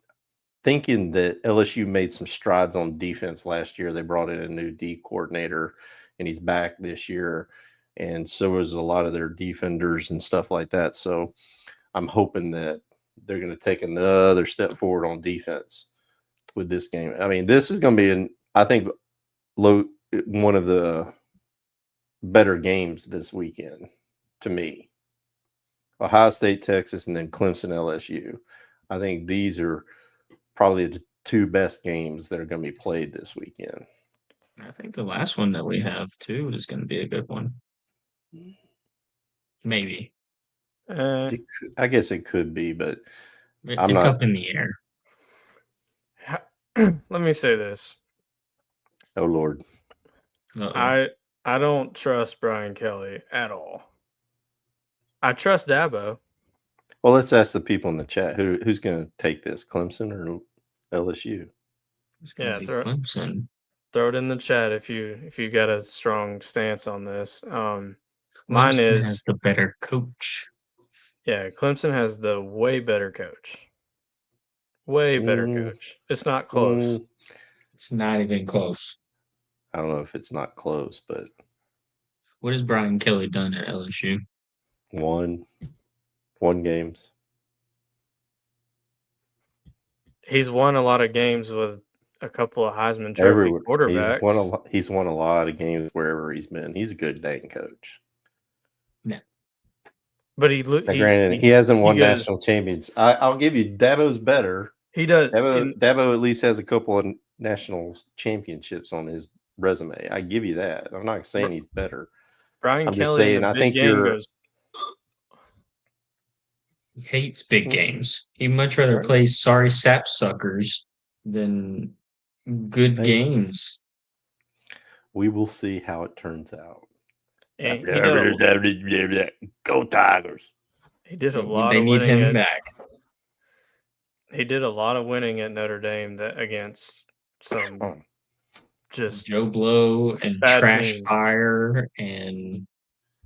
[SPEAKER 2] thinking that LSU made some strides on defense last year. They brought in a new D coordinator, and he's back this year. and so was a lot of their defenders and stuff like that. So I'm hoping that they're going to take another step forward on defense with this game. I mean, this is going to be, I think, one of the better games this weekend to me. Ohio State, Texas, and then Clemson, LSU. I think these are probably the two best games that are going to be played this weekend.
[SPEAKER 3] I think the last one that we have too is going to be a good one. Maybe.
[SPEAKER 2] I guess it could be, but
[SPEAKER 3] it's up in the air.
[SPEAKER 1] Let me say this.
[SPEAKER 2] Oh Lord.
[SPEAKER 3] Uh-oh.
[SPEAKER 1] I don't trust Brian Kelly at all. I trust Dabo.
[SPEAKER 2] Well, let's ask the people in the chat who's going to take this, Clemson or LSU?
[SPEAKER 3] Yeah, Clemson.
[SPEAKER 1] Throw it in the chat if you got a strong stance on this.
[SPEAKER 3] Mine has the better coach.
[SPEAKER 1] Yeah, Clemson has the way better coach. Way better coach. It's not close.
[SPEAKER 3] It's not even close.
[SPEAKER 2] I don't know if it's not close, but
[SPEAKER 3] what has Brian Kelly done at LSU?
[SPEAKER 2] Won games.
[SPEAKER 1] He's won a lot of games with a couple of Heisman Trophy quarterbacks.
[SPEAKER 2] He's won a lot of games wherever he's been. He's a good dang coach.
[SPEAKER 3] Yeah.
[SPEAKER 1] But
[SPEAKER 2] granted, he hasn't won national champions. I'll give you Dabo's better.
[SPEAKER 1] He does.
[SPEAKER 2] Dabo at least has a couple of national championships on his resume. I give you that. I'm not saying he's better.
[SPEAKER 1] Brian
[SPEAKER 2] I'm
[SPEAKER 1] Kelly,
[SPEAKER 2] just saying, I think
[SPEAKER 3] he hates big games. He'd much rather play sorry sapsuckers than good games.
[SPEAKER 2] We will see how it turns out.
[SPEAKER 1] And
[SPEAKER 2] Go Tigers.
[SPEAKER 1] He did a lot of winning. They need him back. He did a lot of winning at Notre Dame against some just
[SPEAKER 3] Joe Blow and trash
[SPEAKER 1] teams.
[SPEAKER 3] fire and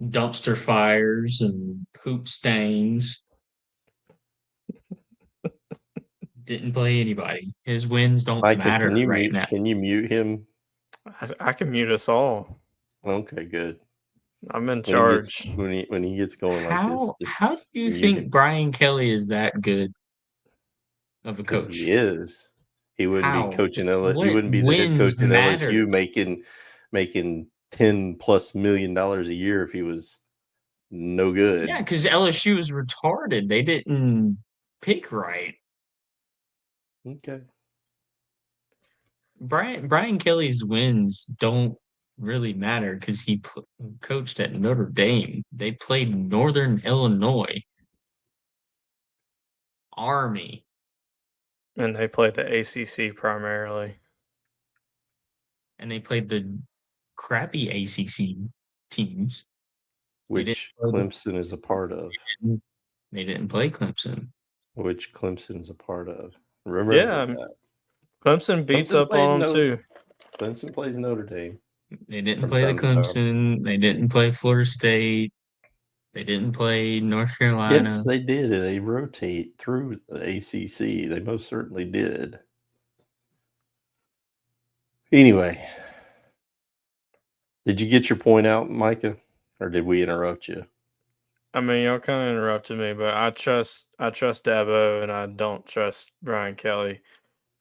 [SPEAKER 3] dumpster fires and poop stains. Didn't play anybody. His wins don't matter right now.
[SPEAKER 2] Can you mute him?
[SPEAKER 1] I can mute us all.
[SPEAKER 2] Okay, good.
[SPEAKER 1] I'm in charge.
[SPEAKER 2] When he gets going like this.
[SPEAKER 3] How do you think Brian Kelly is that good of a coach?
[SPEAKER 2] He is. He wouldn't be coaching LSU. He wouldn't be the head coach at LSU making $10+ million a year if he was no good.
[SPEAKER 3] Yeah, because LSU is retarded. They didn't pick right.
[SPEAKER 2] Okay.
[SPEAKER 3] Brian Kelly's wins don't really matter because he coached at Notre Dame. They played Northern Illinois, Army,
[SPEAKER 1] and they played the ACC primarily.
[SPEAKER 3] And they played the crappy ACC teams,
[SPEAKER 2] which Clemson is a part of.
[SPEAKER 3] They didn't play Clemson,
[SPEAKER 2] which Clemson is a part of. Remember that.
[SPEAKER 1] Clemson beats up on them too.
[SPEAKER 2] Clemson plays Notre Dame.
[SPEAKER 3] They didn't play the Clemson. They didn't play Florida State. They didn't play North Carolina.
[SPEAKER 2] Yes, they did. They rotate through the ACC. They most certainly did. Anyway, did you get your point out, Micah, or did we interrupt you?
[SPEAKER 1] I mean, y'all kind of interrupted me, but I trust Dabo, and I don't trust Brian Kelly.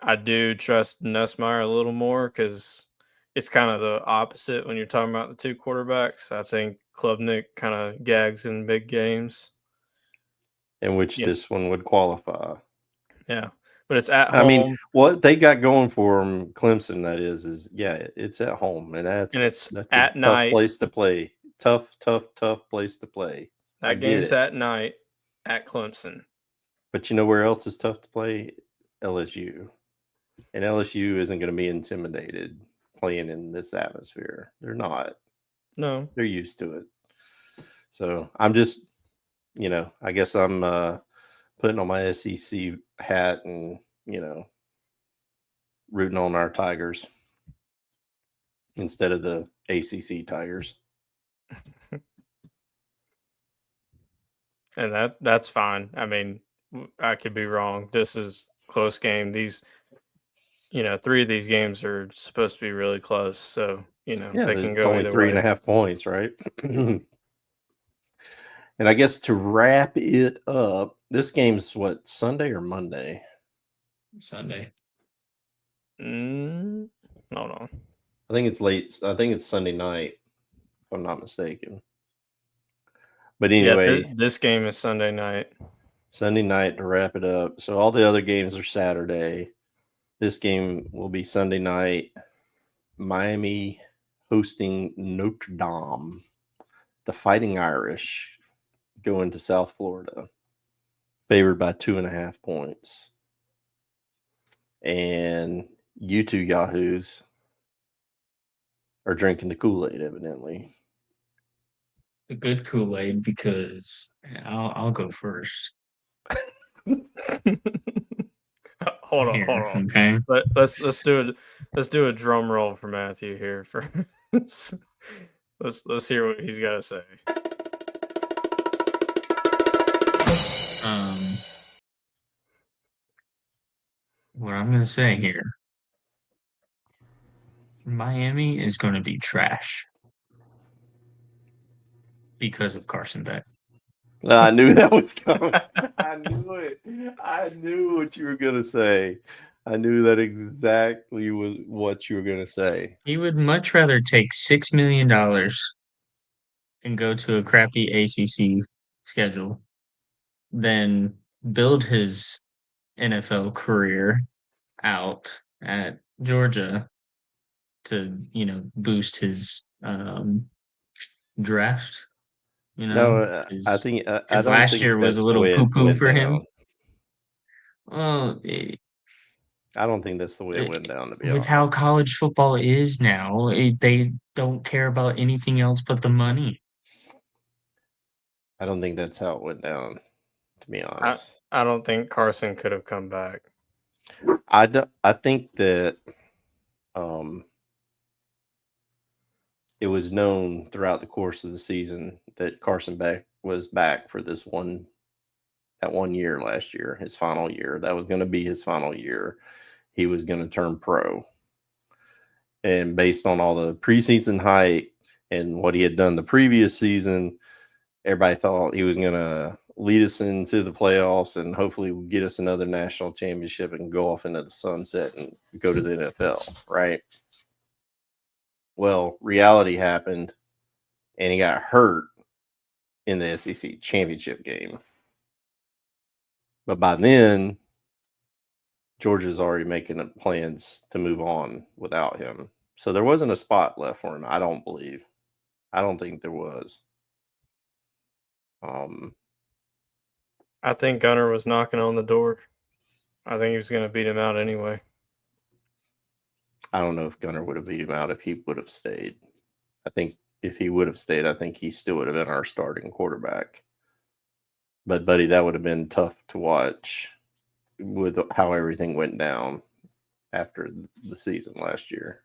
[SPEAKER 1] I do trust Nussmeier a little more because it's kind of the opposite when you're talking about the two quarterbacks. I think Klubnik kind of gags in big games.
[SPEAKER 2] In which this one would qualify.
[SPEAKER 1] Yeah, but it's at home.
[SPEAKER 2] I mean, what they got going for them, Clemson, that is it's at home. And that's
[SPEAKER 1] at night.
[SPEAKER 2] Tough place to play. Tough place to play.
[SPEAKER 1] That game's at night at Clemson.
[SPEAKER 2] But you know where else is tough to play? LSU. And LSU isn't going to be intimidated playing in this atmosphere. They're not.
[SPEAKER 1] No.
[SPEAKER 2] They're used to it. So I'm just, I guess I'm putting on my SEC hat and, rooting on our Tigers instead of the ACC Tigers.
[SPEAKER 1] And that's fine. I mean, I could be wrong. This is a close game. These, 3 of these games are supposed to be really close. So they can
[SPEAKER 2] it's
[SPEAKER 1] go
[SPEAKER 2] only
[SPEAKER 1] either
[SPEAKER 2] 3.5 points, right? And I guess to wrap it up, this game's what, Sunday or Monday?
[SPEAKER 3] Sunday.
[SPEAKER 1] Hold on.
[SPEAKER 2] I think it's late. I think it's Sunday night, if I'm not mistaken. But anyway,
[SPEAKER 1] this game is Sunday night.
[SPEAKER 2] Sunday night to wrap it up. So all the other games are Saturday. This game will be Sunday night. Miami hosting Notre Dame. The Fighting Irish going to South Florida, favored by 2.5 points. And you two yahoos are drinking the Kool-Aid, evidently.
[SPEAKER 3] The good Kool-Aid, because I'll go first.
[SPEAKER 1] Hold on.
[SPEAKER 3] Okay.
[SPEAKER 1] Let's do a drum roll for Matthew here. Let's hear what he's got to say.
[SPEAKER 3] What I'm gonna say here, Miami is going to be trash because of Carson Beck.
[SPEAKER 2] I knew that was coming. I knew it. I knew what you were going to say. I knew that exactly was what you were going to say.
[SPEAKER 3] He would much rather take $6 million and go to a crappy ACC schedule than build his NFL career out at Georgia to, boost his draft.
[SPEAKER 2] No, I think I
[SPEAKER 3] Because
[SPEAKER 2] don't
[SPEAKER 3] last
[SPEAKER 2] think
[SPEAKER 3] year was a
[SPEAKER 2] that's the
[SPEAKER 3] little
[SPEAKER 2] way it
[SPEAKER 3] poo-poo
[SPEAKER 2] went
[SPEAKER 3] for him.
[SPEAKER 2] down.
[SPEAKER 3] Well,
[SPEAKER 2] I don't think that's the way it went down, to be
[SPEAKER 3] with
[SPEAKER 2] honest.
[SPEAKER 3] how college football is now, they don't care about anything else but the money.
[SPEAKER 2] I don't think that's how it went down, to be honest.
[SPEAKER 1] I don't think Carson could have come back.
[SPEAKER 2] I think that it was known throughout the course of the season that Carson Beck was back for that 1 year last year, his final year. That was going to be his final year. He was going to turn pro. And based on all the preseason hype and what he had done the previous season, everybody thought he was going to lead us into the playoffs and hopefully get us another national championship and go off into the sunset and go to the NFL, right? Well, reality happened and he got hurt in the SEC championship game. But by then, Georgia's already making plans to move on without him. So there wasn't a spot left for him, I don't believe. I don't think there was.
[SPEAKER 1] I think Gunner was knocking on the door. I think he was going to beat him out anyway.
[SPEAKER 2] I don't know if Gunner would have beat him out if he would have stayed. I think if he would have stayed, I think he still would have been our starting quarterback. But, buddy, that would have been tough to watch with how everything went down after the season last year.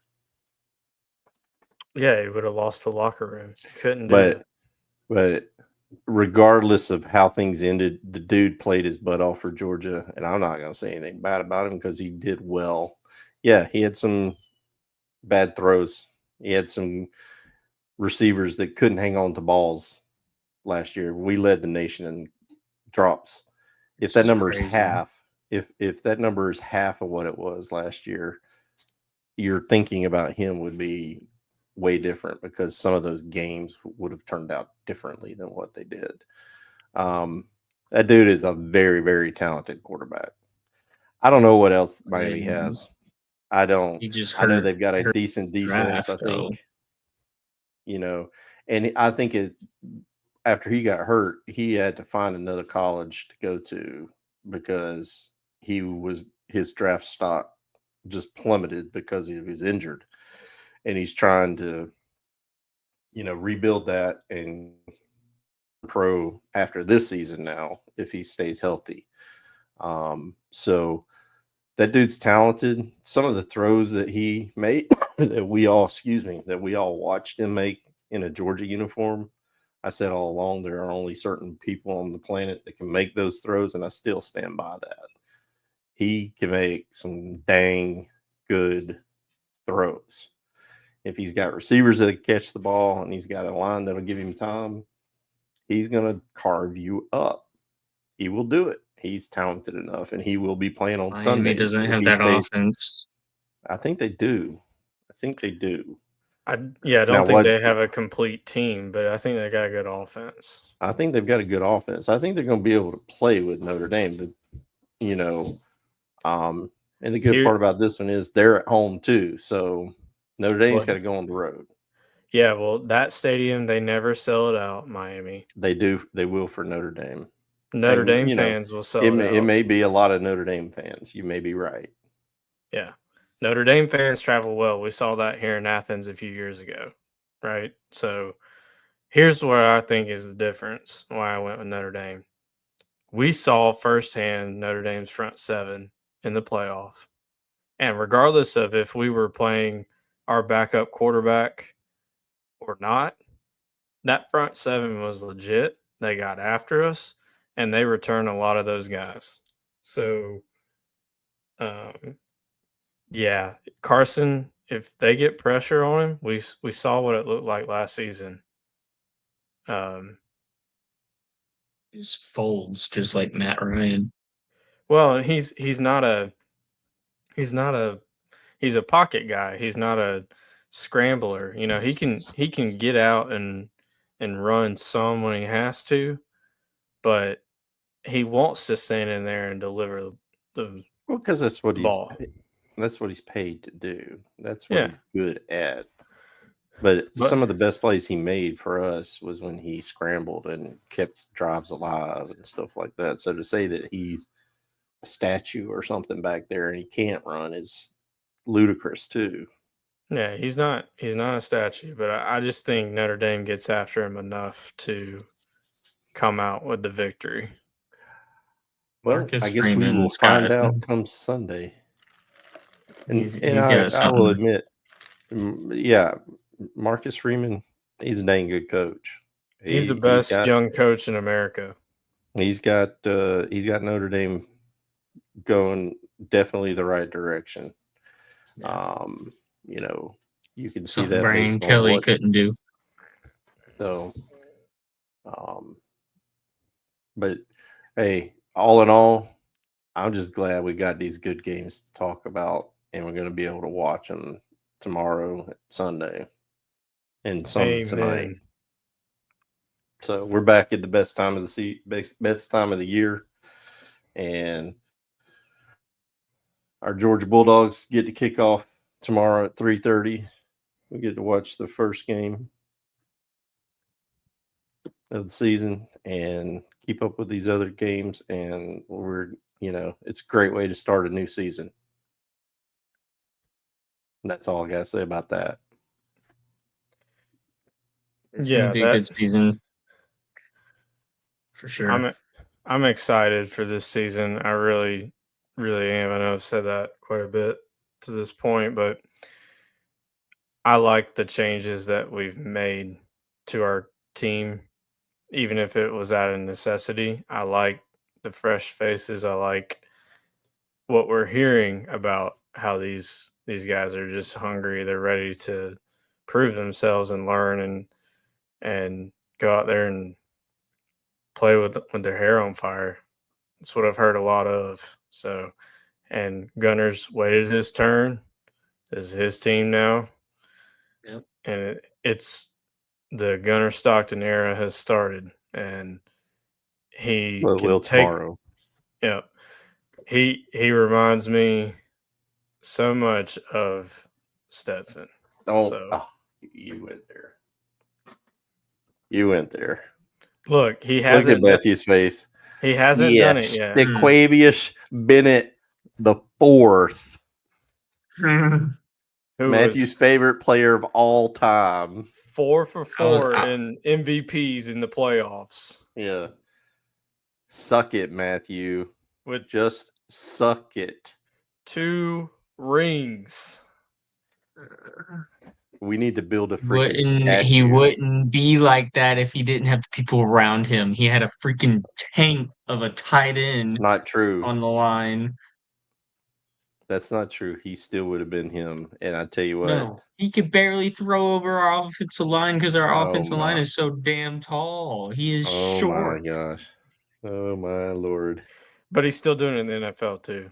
[SPEAKER 1] Yeah, he would have lost the locker room. Couldn't do it.
[SPEAKER 2] But regardless of how things ended, the dude played his butt off for Georgia, and I'm not going to say anything bad about him because he did well. Yeah, he had some bad throws. He had some receivers that couldn't hang on to balls last year. We led the nation in drops. If that number is half, if that number is half of what it was last year, your thinking about him would be way different because some of those games would have turned out differently than what they did. That dude is a very, very talented quarterback. I don't know what else Miami has. I know they've got a decent defense. I think, and I think after he got hurt, he had to find another college to go to because his draft stock just plummeted because he was injured. And he's trying to, rebuild that and pro after this season now if he stays healthy. So that dude's talented. Some of the throws that he made that we all watched him make in a Georgia uniform. I said all along there are only certain people on the planet that can make those throws, and I still stand by that. He can make some dang good throws. if he's got receivers that catch the ball and he's got a line that'll give him time, he's going to carve you up. He will do it. He's talented enough, and he will be playing on
[SPEAKER 3] Miami
[SPEAKER 2] Sundays.
[SPEAKER 3] doesn't
[SPEAKER 2] if
[SPEAKER 3] have
[SPEAKER 2] he
[SPEAKER 3] that
[SPEAKER 2] stays.
[SPEAKER 3] offense.
[SPEAKER 2] I think they do.
[SPEAKER 1] I don't
[SPEAKER 2] Now,
[SPEAKER 1] think they have a complete team, but I think they got a good offense.
[SPEAKER 2] I think they've got a good offense. I think they're going to be able to play with Notre Dame. And the good part about this one is they're at home too. So Notre Dame's got to go on the road.
[SPEAKER 1] Yeah, well, that stadium, they never sell it out, Miami.
[SPEAKER 2] They do. They will for Notre Dame.
[SPEAKER 1] Notre Dame fans will sell it out.
[SPEAKER 2] It may be a lot of Notre Dame fans. You may be right.
[SPEAKER 1] Yeah. Notre Dame fans travel well. We saw that here in Athens a few years ago, right? So here's what I think is the difference why I went with Notre Dame. We saw firsthand Notre Dame's front seven in the playoff. And regardless of if we were playing our backup quarterback or not, that front seven was legit. They got after us, and they returned a lot of those guys. So, yeah, Carson, if they get pressure on him, we saw what it looked like last season.
[SPEAKER 3] Just folds just like Matt Ryan.
[SPEAKER 1] Well, he's a pocket guy. He's not a scrambler. He can get out and run some when he has to, but he wants to stand in there and deliver the
[SPEAKER 2] because that's what
[SPEAKER 1] ball.
[SPEAKER 2] That's what he's paid to do. That's what he's good at. But some of the best plays he made for us was when he scrambled and kept drives alive and stuff like that. So to say that he's a statue or something back there and he can't run is ludicrous too.
[SPEAKER 1] Yeah, he's not a statue, but I just think Notre Dame gets after him enough to come out with the victory.
[SPEAKER 2] Well, I guess we will find out come Sunday. And I will admit, yeah, Marcus Freeman, he's a dang good coach.
[SPEAKER 1] He's the best young coach in America.
[SPEAKER 2] He's got Notre Dame going definitely the right direction.
[SPEAKER 3] Yeah.
[SPEAKER 2] You can see that
[SPEAKER 3] Brian Kelly couldn't do.
[SPEAKER 2] So, but hey, all in all, I'm just glad we got these good games to talk about, and we're going to be able to watch them tomorrow, Sunday, and some tonight. So we're back at the best time of the year, and our Georgia Bulldogs get to kick off tomorrow at 3:30. We get to watch the first game of the season and keep up with these other games, and it's a great way to start a new season. That's all I gotta say about that.
[SPEAKER 3] It's gonna be a good season for sure.
[SPEAKER 1] I'm excited for this season. I really, really am. I know I've said that quite a bit to this point, but I like the changes that we've made to our team, even if it was out of necessity. I like the fresh faces. I like what we're hearing about how these guys are just hungry. They're ready to prove themselves and learn and go out there and play with their hair on fire. That's what I've heard a lot of. So, and Gunner's waited his turn. This is his team now.
[SPEAKER 3] Yep.
[SPEAKER 1] And it's the Gunner Stockton era has started, and he
[SPEAKER 2] will tomorrow.
[SPEAKER 1] Yeah. He reminds me so much of Stetson.
[SPEAKER 2] You went there. You went there.
[SPEAKER 1] Look, he hasn't.
[SPEAKER 2] Look at Matthew's face.
[SPEAKER 1] He hasn't done it yet.
[SPEAKER 2] Daquavius Bennett the fourth. Matthew's favorite player of all time.
[SPEAKER 1] 4 for 4 in MVPs in the playoffs.
[SPEAKER 2] Yeah. Suck it, Matthew. Just suck it.
[SPEAKER 1] 2 rings.
[SPEAKER 2] We need to build a freaking statue.
[SPEAKER 3] He wouldn't be like that if he didn't have the people around him. He had a freaking tank of a tight end.
[SPEAKER 2] It's not true.
[SPEAKER 3] On the line.
[SPEAKER 2] That's not true. He still would have been him. And I tell you what.
[SPEAKER 3] No, he could barely throw over our offensive line because our
[SPEAKER 2] Oh
[SPEAKER 3] offensive line
[SPEAKER 2] my.
[SPEAKER 3] is so damn tall. He is
[SPEAKER 2] Oh my
[SPEAKER 3] short.
[SPEAKER 2] gosh. Oh my Lord.
[SPEAKER 1] But he's still doing it in the NFL too.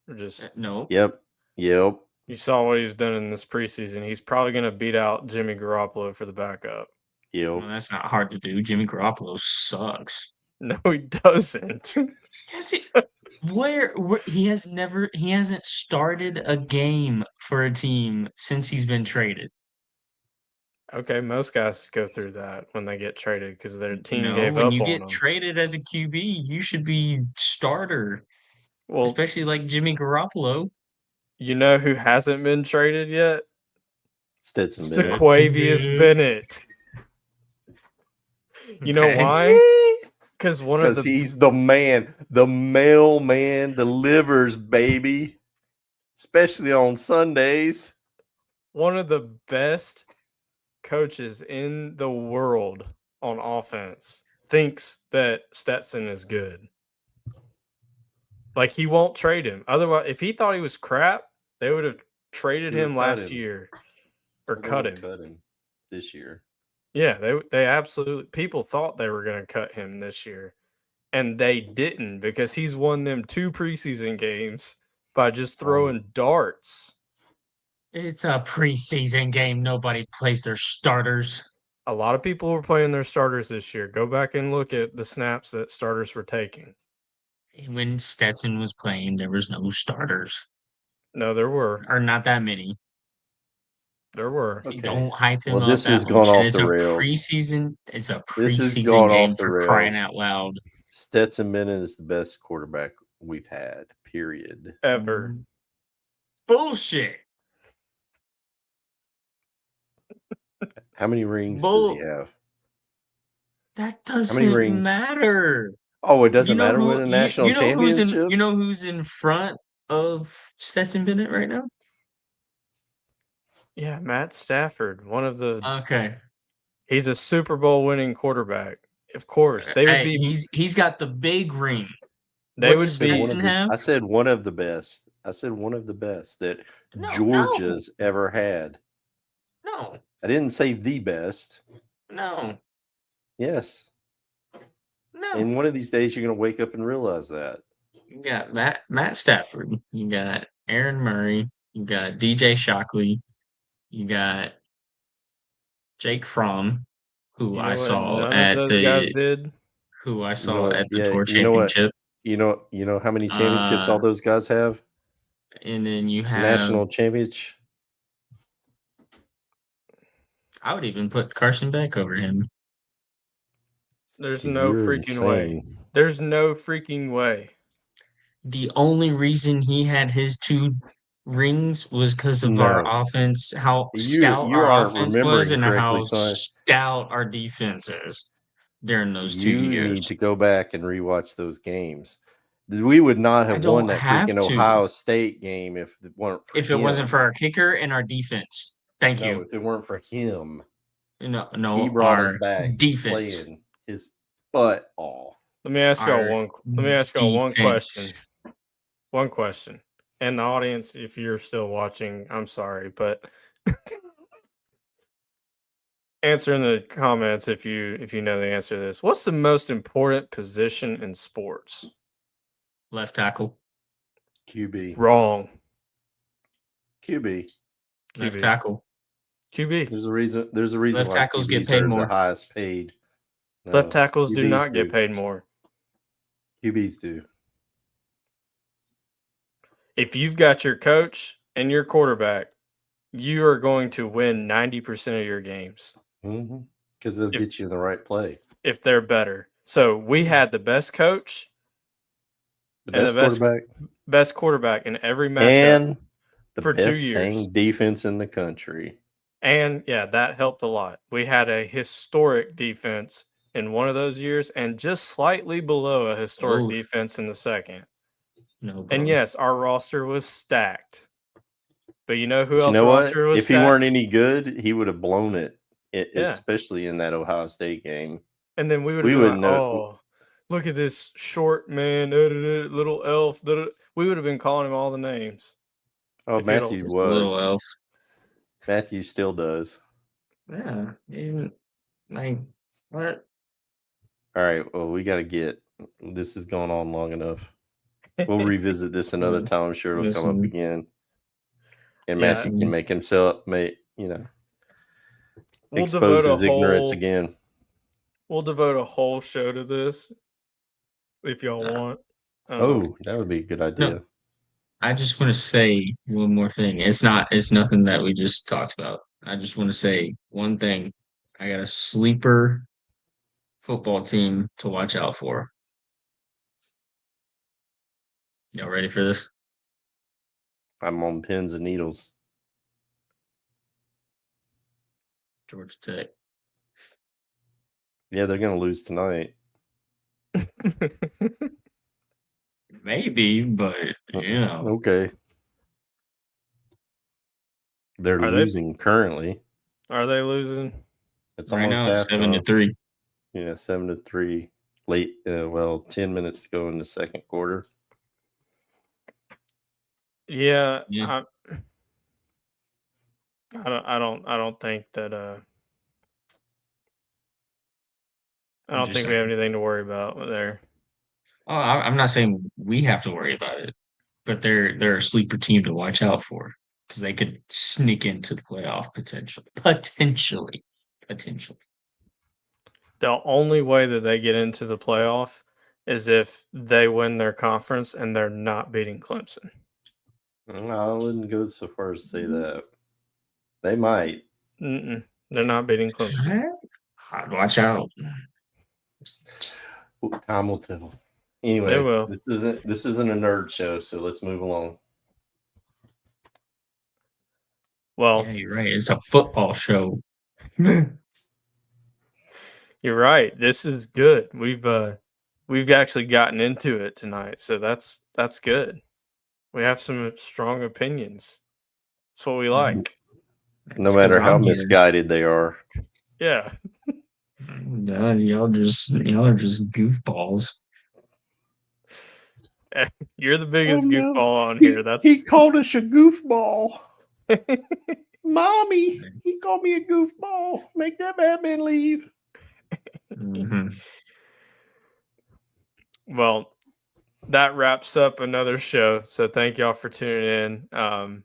[SPEAKER 1] Or just
[SPEAKER 3] No,
[SPEAKER 2] Yep.
[SPEAKER 1] you saw what he's done in this preseason. He's probably going to beat out Jimmy Garoppolo for the backup.
[SPEAKER 3] well,
[SPEAKER 2] Yep.
[SPEAKER 3] that's not hard to do. Jimmy Garoppolo sucks.
[SPEAKER 1] No, he doesn't.
[SPEAKER 3] Yes, where he hasn't started a game for a team since he's been traded.
[SPEAKER 1] Okay, most guys go through that when they get traded because their team
[SPEAKER 3] No,
[SPEAKER 1] gave
[SPEAKER 3] when
[SPEAKER 1] up
[SPEAKER 3] you
[SPEAKER 1] on
[SPEAKER 3] get
[SPEAKER 1] them.
[SPEAKER 3] traded as a QB, you should be starter,
[SPEAKER 1] Well,
[SPEAKER 3] especially like Jimmy Garoppolo.
[SPEAKER 1] you know who hasn't been traded yet?
[SPEAKER 2] Stetson Bennett.
[SPEAKER 1] Stequavius Bennett. You know
[SPEAKER 3] Okay.
[SPEAKER 1] why? Because
[SPEAKER 2] Because he's the man. The mailman delivers, baby. Especially on Sundays.
[SPEAKER 1] one of the best coaches in the world on offense thinks that Stetson is good. Like, he won't trade him. Otherwise, if he thought he was crap, they would have traded
[SPEAKER 2] They would've
[SPEAKER 1] him
[SPEAKER 2] cut
[SPEAKER 1] last
[SPEAKER 2] him.
[SPEAKER 1] year or
[SPEAKER 2] They
[SPEAKER 1] cut
[SPEAKER 2] would've
[SPEAKER 1] him.
[SPEAKER 2] cut him this year.
[SPEAKER 1] Yeah, they absolutely, people thought they were going to cut him this year, and they didn't because he's won them 2 preseason games by just throwing darts.
[SPEAKER 3] It's a preseason game. Nobody plays their starters.
[SPEAKER 1] A lot of people were playing their starters this year. Go back and look at the snaps that starters were taking.
[SPEAKER 3] When Stetson was playing, there was no starters,
[SPEAKER 1] No, there were.
[SPEAKER 3] or not that many.
[SPEAKER 1] There were.
[SPEAKER 2] Okay.
[SPEAKER 3] Don't hype him
[SPEAKER 2] Well,
[SPEAKER 3] up
[SPEAKER 2] this
[SPEAKER 3] that
[SPEAKER 2] has
[SPEAKER 3] much.
[SPEAKER 2] gone
[SPEAKER 3] And
[SPEAKER 2] off
[SPEAKER 3] it's
[SPEAKER 2] the
[SPEAKER 3] a
[SPEAKER 2] rails.
[SPEAKER 3] preseason. It's a
[SPEAKER 2] This has
[SPEAKER 3] preseason
[SPEAKER 2] gone
[SPEAKER 3] game
[SPEAKER 2] off the
[SPEAKER 3] for crying
[SPEAKER 2] rails.
[SPEAKER 3] out loud.
[SPEAKER 2] Stetson Bennett is the best quarterback we've had, period.
[SPEAKER 1] Ever.
[SPEAKER 3] Bullshit.
[SPEAKER 2] How many rings does he have?
[SPEAKER 3] That
[SPEAKER 2] many
[SPEAKER 3] doesn't
[SPEAKER 2] rings?
[SPEAKER 3] matter.
[SPEAKER 2] Oh, it doesn't
[SPEAKER 3] You know
[SPEAKER 2] matter
[SPEAKER 3] who
[SPEAKER 2] winning national
[SPEAKER 3] you know
[SPEAKER 2] championships?
[SPEAKER 3] who's in front of Stetson Bennett right now?
[SPEAKER 1] Yeah, Matt Stafford, one of the
[SPEAKER 3] Okay.
[SPEAKER 1] he's a Super Bowl winning quarterback. Of course, they would
[SPEAKER 3] Hey,
[SPEAKER 1] be
[SPEAKER 3] he's got the big ring.
[SPEAKER 1] they
[SPEAKER 3] What
[SPEAKER 1] would
[SPEAKER 3] does
[SPEAKER 1] be
[SPEAKER 3] Stetson have?
[SPEAKER 2] I said one of the best. I said one of the best that
[SPEAKER 3] No.
[SPEAKER 2] Georgia's ever had.
[SPEAKER 3] No.
[SPEAKER 2] I didn't say the best.
[SPEAKER 3] No.
[SPEAKER 2] Yes.
[SPEAKER 3] No.
[SPEAKER 2] And one of these days you're going to wake up and realize that.
[SPEAKER 3] You got Matt Stafford. You got Aaron Murray. You got DJ Shockley. You got Jake Fromm, who
[SPEAKER 1] you know
[SPEAKER 3] I
[SPEAKER 1] what
[SPEAKER 3] saw
[SPEAKER 1] none
[SPEAKER 3] at
[SPEAKER 1] of those guys
[SPEAKER 3] the
[SPEAKER 1] did.
[SPEAKER 3] tour
[SPEAKER 2] You know what?
[SPEAKER 3] championship.
[SPEAKER 2] You know how many championships all those guys have?
[SPEAKER 3] And then you have
[SPEAKER 2] National championship.
[SPEAKER 3] I would even put Carson Beck over him.
[SPEAKER 1] There's no
[SPEAKER 2] You're
[SPEAKER 1] freaking way.
[SPEAKER 2] insane.
[SPEAKER 1] There's no freaking way.
[SPEAKER 3] The only reason he had his 2 rings was because of our
[SPEAKER 2] No.
[SPEAKER 3] offense, how
[SPEAKER 2] You
[SPEAKER 3] stout our
[SPEAKER 2] aren't
[SPEAKER 3] offense was,
[SPEAKER 2] remembering
[SPEAKER 3] and
[SPEAKER 2] correctly,
[SPEAKER 3] how
[SPEAKER 2] son.
[SPEAKER 3] stout our defense is during those 2
[SPEAKER 2] You
[SPEAKER 3] years.
[SPEAKER 2] need to go back and rewatch those games. We would not have won
[SPEAKER 3] don't
[SPEAKER 2] that
[SPEAKER 3] have
[SPEAKER 2] freaking
[SPEAKER 3] to.
[SPEAKER 2] Ohio State game if it weren't for
[SPEAKER 3] If it wasn't for our kicker and our defense. Thank
[SPEAKER 2] No,
[SPEAKER 3] you.
[SPEAKER 2] if it weren't for him.
[SPEAKER 3] No,
[SPEAKER 2] He brought us
[SPEAKER 3] our
[SPEAKER 2] back
[SPEAKER 3] defense.
[SPEAKER 2] playing his butt off.
[SPEAKER 1] Let me ask y'all
[SPEAKER 3] Our
[SPEAKER 1] one question.
[SPEAKER 3] defense.
[SPEAKER 1] One question. And the audience, if you're still watching, I'm sorry, but answer in the comments if you know the answer to this. What's the most important position in sports?
[SPEAKER 3] Left tackle.
[SPEAKER 2] QB.
[SPEAKER 1] Wrong.
[SPEAKER 2] QB.
[SPEAKER 3] Left tackle.
[SPEAKER 1] QB.
[SPEAKER 2] There's a reason
[SPEAKER 3] Left
[SPEAKER 2] why
[SPEAKER 3] tackles get
[SPEAKER 2] QBs
[SPEAKER 3] paid
[SPEAKER 2] are
[SPEAKER 3] more.
[SPEAKER 2] the highest paid. No,
[SPEAKER 1] Left tackles do
[SPEAKER 2] QBs
[SPEAKER 1] not get paid more.
[SPEAKER 2] QBs do.
[SPEAKER 1] If you've got your coach and your quarterback, you are going to win 90% of your games.
[SPEAKER 2] Because they'll get you in the right play.
[SPEAKER 1] If they're better. So we had the best coach, best quarterback in every matchup,
[SPEAKER 2] and the
[SPEAKER 1] for
[SPEAKER 2] best
[SPEAKER 1] 2 years.
[SPEAKER 2] dang defense in the country.
[SPEAKER 1] And yeah, that helped a lot. We had a historic defense in one of those years, and just slightly below a historic defense in the second.
[SPEAKER 3] No,
[SPEAKER 1] and yes, our roster was stacked. But you know who else roster was
[SPEAKER 2] if
[SPEAKER 1] stacked?
[SPEAKER 2] He weren't any good, he would have blown it, especially in that Ohio State game.
[SPEAKER 1] And then we would have been like, oh, look at this short man, little elf. We would have been calling him all the names.
[SPEAKER 2] Oh,
[SPEAKER 1] If you
[SPEAKER 2] Matthew
[SPEAKER 3] Just a little
[SPEAKER 2] was.
[SPEAKER 3] elf.
[SPEAKER 2] Matthew still does.
[SPEAKER 3] Yeah. Even, like, what?
[SPEAKER 2] All right. Well, we got to get. This has gone on long enough. We'll revisit this another
[SPEAKER 3] Yeah.
[SPEAKER 2] time. I'm sure it'll come up
[SPEAKER 3] Listen.
[SPEAKER 2] again. And
[SPEAKER 1] Yeah.
[SPEAKER 2] Matthew can make himself,
[SPEAKER 1] We'll
[SPEAKER 2] expose
[SPEAKER 1] devote a
[SPEAKER 2] his ignorance
[SPEAKER 1] whole
[SPEAKER 2] again.
[SPEAKER 1] we'll devote a whole show to this if y'all want.
[SPEAKER 2] Oh, that would be a good idea.
[SPEAKER 3] No, I just want to say one more thing. It's nothing that we just talked about. I just want to say one thing. I got a sleeper football team to watch out for. Y'all ready for this?
[SPEAKER 2] I'm on pins and needles.
[SPEAKER 3] Georgia Tech.
[SPEAKER 2] Yeah, they're going to lose tonight.
[SPEAKER 3] Maybe, but
[SPEAKER 2] Okay. They're
[SPEAKER 1] Are they-
[SPEAKER 2] losing currently.
[SPEAKER 1] Are they losing?
[SPEAKER 2] It's
[SPEAKER 3] right
[SPEAKER 2] almost
[SPEAKER 3] now it's
[SPEAKER 2] halftime.
[SPEAKER 3] 7-3.
[SPEAKER 2] Yeah, 7-3. Late. 10 minutes to go in the second quarter.
[SPEAKER 1] Yeah.
[SPEAKER 3] Yeah.
[SPEAKER 1] I don't think that I don't think we have anything to worry about there.
[SPEAKER 3] Oh, I'm not saying we have to worry about it, but they're a sleeper team to watch out for because they could sneak into the playoff potentially.
[SPEAKER 1] The only way that they get into the playoff is if they win their conference and they're not beating Clemson.
[SPEAKER 2] I wouldn't go so far as to say that. They might.
[SPEAKER 1] They're not beating Clemson.
[SPEAKER 3] Watch out.
[SPEAKER 2] Time will tell. Anyway,
[SPEAKER 1] They will.
[SPEAKER 2] this isn't a nerd show, so let's move along.
[SPEAKER 1] Well,
[SPEAKER 3] Yeah, you're right. It's a football show.
[SPEAKER 1] you're right. This is good. We've actually gotten into it tonight, so that's good. We have some strong opinions. That's what we like.
[SPEAKER 2] No matter how misguided they are.
[SPEAKER 1] Yeah.
[SPEAKER 3] Y'all are just goofballs.
[SPEAKER 1] You're the biggest goofball on here.
[SPEAKER 2] He called us a goofball. Mommy, he called me a goofball. Make that madman leave.
[SPEAKER 3] Mm-hmm.
[SPEAKER 1] Well, that wraps up another show. So thank y'all for tuning in.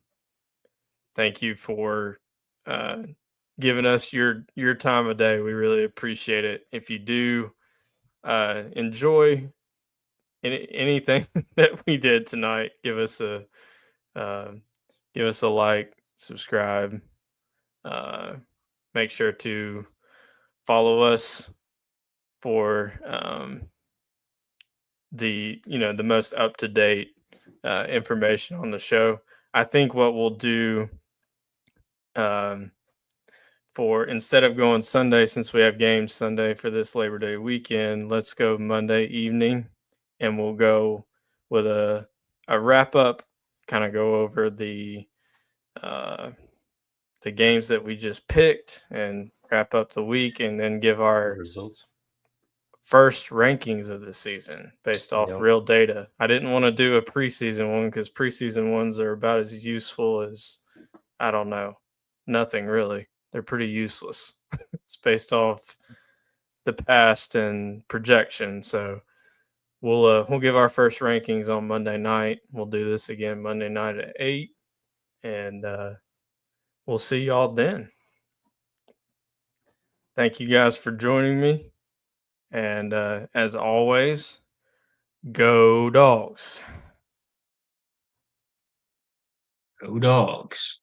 [SPEAKER 1] Thank you for giving us your time of day. We really appreciate it. If you do enjoy anything that we did tonight, give us a like, subscribe. Make sure to follow us for the most up-to-date information on the show. I think what we'll do for instead of going Sunday, since we have games Sunday for this Labor Day weekend, let's go Monday evening, and we'll go with a wrap up, kind of go over the games that we just picked and wrap up the week, and then give our
[SPEAKER 2] results.
[SPEAKER 1] First rankings of the season based off real data. I didn't want to do a preseason one because preseason ones are about as useful as, I don't know, nothing really. They're pretty useless. It's based off the past and projection. So we'll give our first rankings on Monday night. We'll do this again Monday night at 8, and we'll see y'all then. Thank you guys for joining me. And as always, go Dogs.
[SPEAKER 3] Go Dogs.